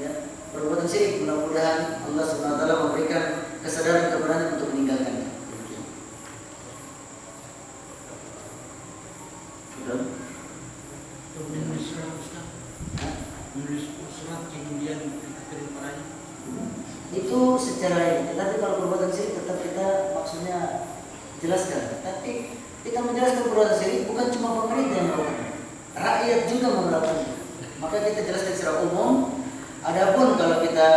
ya, perbuatan syirik. Mudah-mudahan Allah Subhanahu wa taala memberikan kesadaran keberanian untuk meninggalkannya. Sudah? Menulis surat Ustaz. Menulis surat kemudian dikirim padanya. Itu secara ini. Tetapi kalau perbuatan syirik tetap kita maksudnya jelaskan. Tapi kita menjelaskan perbuatan syirik bukan cuma pemerintah yang melakukan, rakyat juga melakukannya. Maka kita jelaskan secara umum. Adapun kalau kita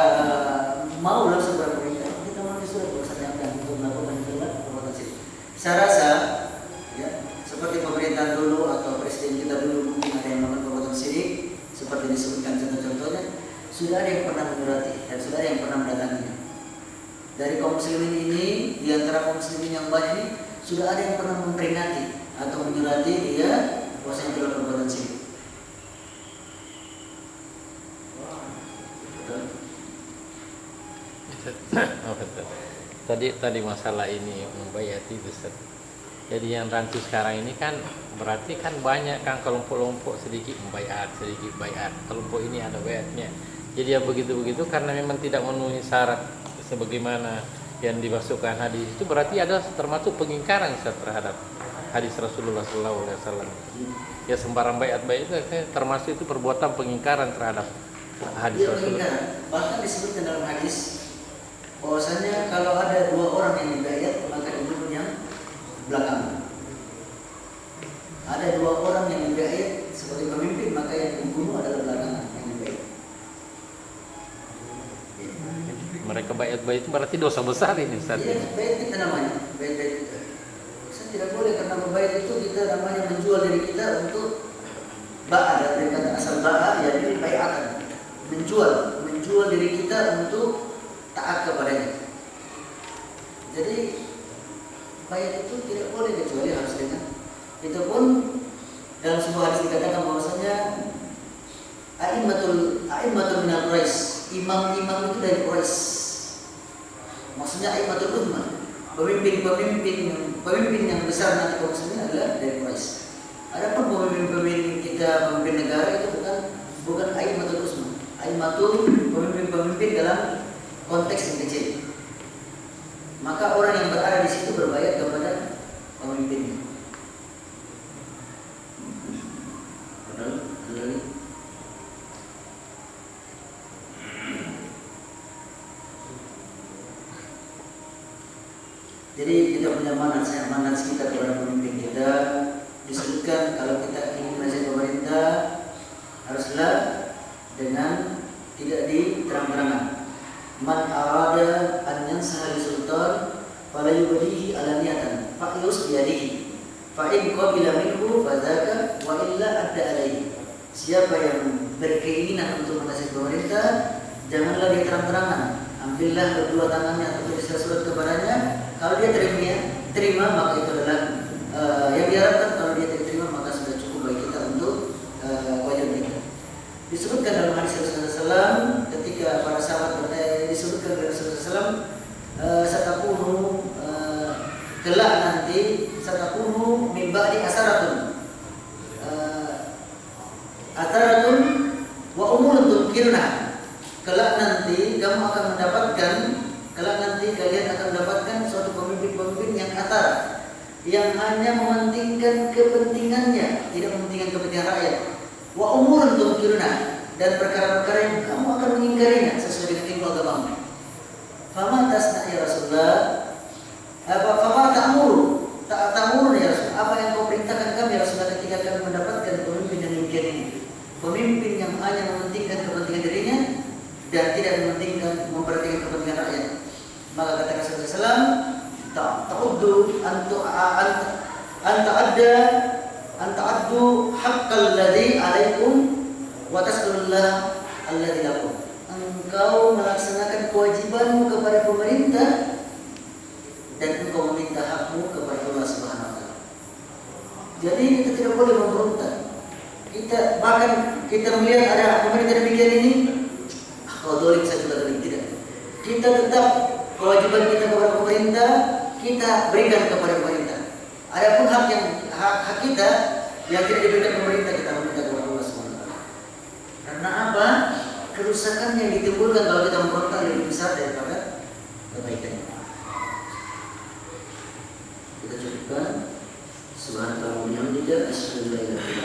mau langsung berpemerintah, kita menulis surat bahwasanya untuk melakukan perbuatan syirik. Saya rasa, ya, seperti pemerintahan dulu atau presiden kita dulu mungkin ada yang melakukan perbuatan syirik, seperti disebutkan contoh-contohnya, sudah ada yang pernah menyurati dan sudah ada yang pernah mendatanginya. Dari kaum muslimin ini, di antara kaum muslimin yang banyak ini, sudah ada yang pernah memperingati atau menyurati dia bahwasanya telah perbuatan syirik. Tadi masalah ini membayati Ustaz. Jadi yang rancu sekarang ini kan berarti kan banyak kan kelompok-kelompok sedikit membayat, sedikit bayat. Kelompok ini ada bayatnya. Jadi ya begitu-begitu karena memang tidak memenuhi syarat sebagaimana yang dimasukkan hadis itu, berarti ada termasuk pengingkaran Ustaz terhadap hadis Rasulullah SAW. Ya sembarang bayat-bayat itu termasuk itu perbuatan pengingkaran terhadap hadis Rasulullah. Bahkan disebutkan dalam hadis bahwasanya kalau ada dua orang yang dibayat maka dibunuh yang belakang. Ada dua orang yang dibayat sebagai pemimpin maka yang dibunuh adalah belakangan yang dibayat. Mereka bayat-bayat itu berarti dosa besar ini Ustaz. Iya, bayat kita namanya. Bayat kita. Saya tidak boleh karena membayat itu kita namanya menjual diri kita untuk ba'a, dari kata asal ba'a ya ini bayatan. Menjual diri kita untuk taat kepadanya. Jadi bayat itu tidak boleh kecuali harus dengan itu pun dalam sebuah hadis dikatakan bahwasanya a'immatul minal Quraisy, imam-imam itu dari Quraisy. Maksudnya a'immatul ummah, pemimpin yang besar nanti kaum muslimin adalah dari Quraisy. Adapun pemimpin kita, pemimpin negara itu bukan a'immatul ummah. A'immatul pemimpin dalam konteks yang kecil. Maka orang yang berada di situ berbayat kepada pemimpinnya. Jadi kita punya manhaj kita kepada pemimpin kita. Disebutkan kalau kita ingin menasihat pemerintah haruslah dengan tidak diterang-terangan. Man arada an yansaha li sultan fala yubdihi alaniyatan faqyus biyadihi fa in qabila minhu fadzaka wa illa adda alaihi. Siapa yang berkeinginan untuk menasihat pemerintah, janganlah dia terang-terangan. Ambillah kedua tangannya atau tulislah surat kepadanya. Kalau dia terima maka itu adalah yang diharapkan. Kalau dia tidak terima maka sudah cukup bagi kita untuk kewajiban kita. Disebutkan dalam hadis Rasulullah tunkirna. Kelak nanti kamu akan mendapatkan, kelak nanti kalian akan mendapatkan suatu pemimpin-pemimpin yang atar, yang hanya mementingkan kepentingannya, tidak mementingkan kepentingan rakyat. Wa umurun tunkirna, dan perkara-perkara yang kamu akan mengingkarinya sesuai dengan ilmu agamamu. Fama tasna ya Rasulullah, fama ta'murun ya Rasulullah, apa yang kau perintahkan kami ya Rasulullah ketika kami mendapatkan pemimpin yang demikian ini, pemimpin yang hanya mementingkan kepentingan dirinya dan tidak memperhatikan kepentingan rakyat. Maka kata Rasulullah SAW, ta'uddu anta'addu haqqal ladzi 'alaikum wa tas'alullah alladzi lakum. Engkau melaksanakan kewajibanmu kepada pemerintah dan engkau meminta hakmu kepada Allah Subhanahu wa taala. Jadi kita tidak boleh memberontak. Bahkan kita melihat ada pemerintah demikian ini, kau dolim, saya juga dolim, tidak. Kita tetap kewajiban kita kepada pemerintah, kita berikan kepada pemerintah. Adapun hak kita yang tidak diberikan pemerintah, kita meminta kepada Allah Subhanahu wa taala. Karena apa? Kerusakan yang ditimbulkan kalau kita memberontak lebih besar daripada kebaikannya. Kita cukupkan. Subhanallah wa bihamdihi, asyhadu an la ilaha illallah.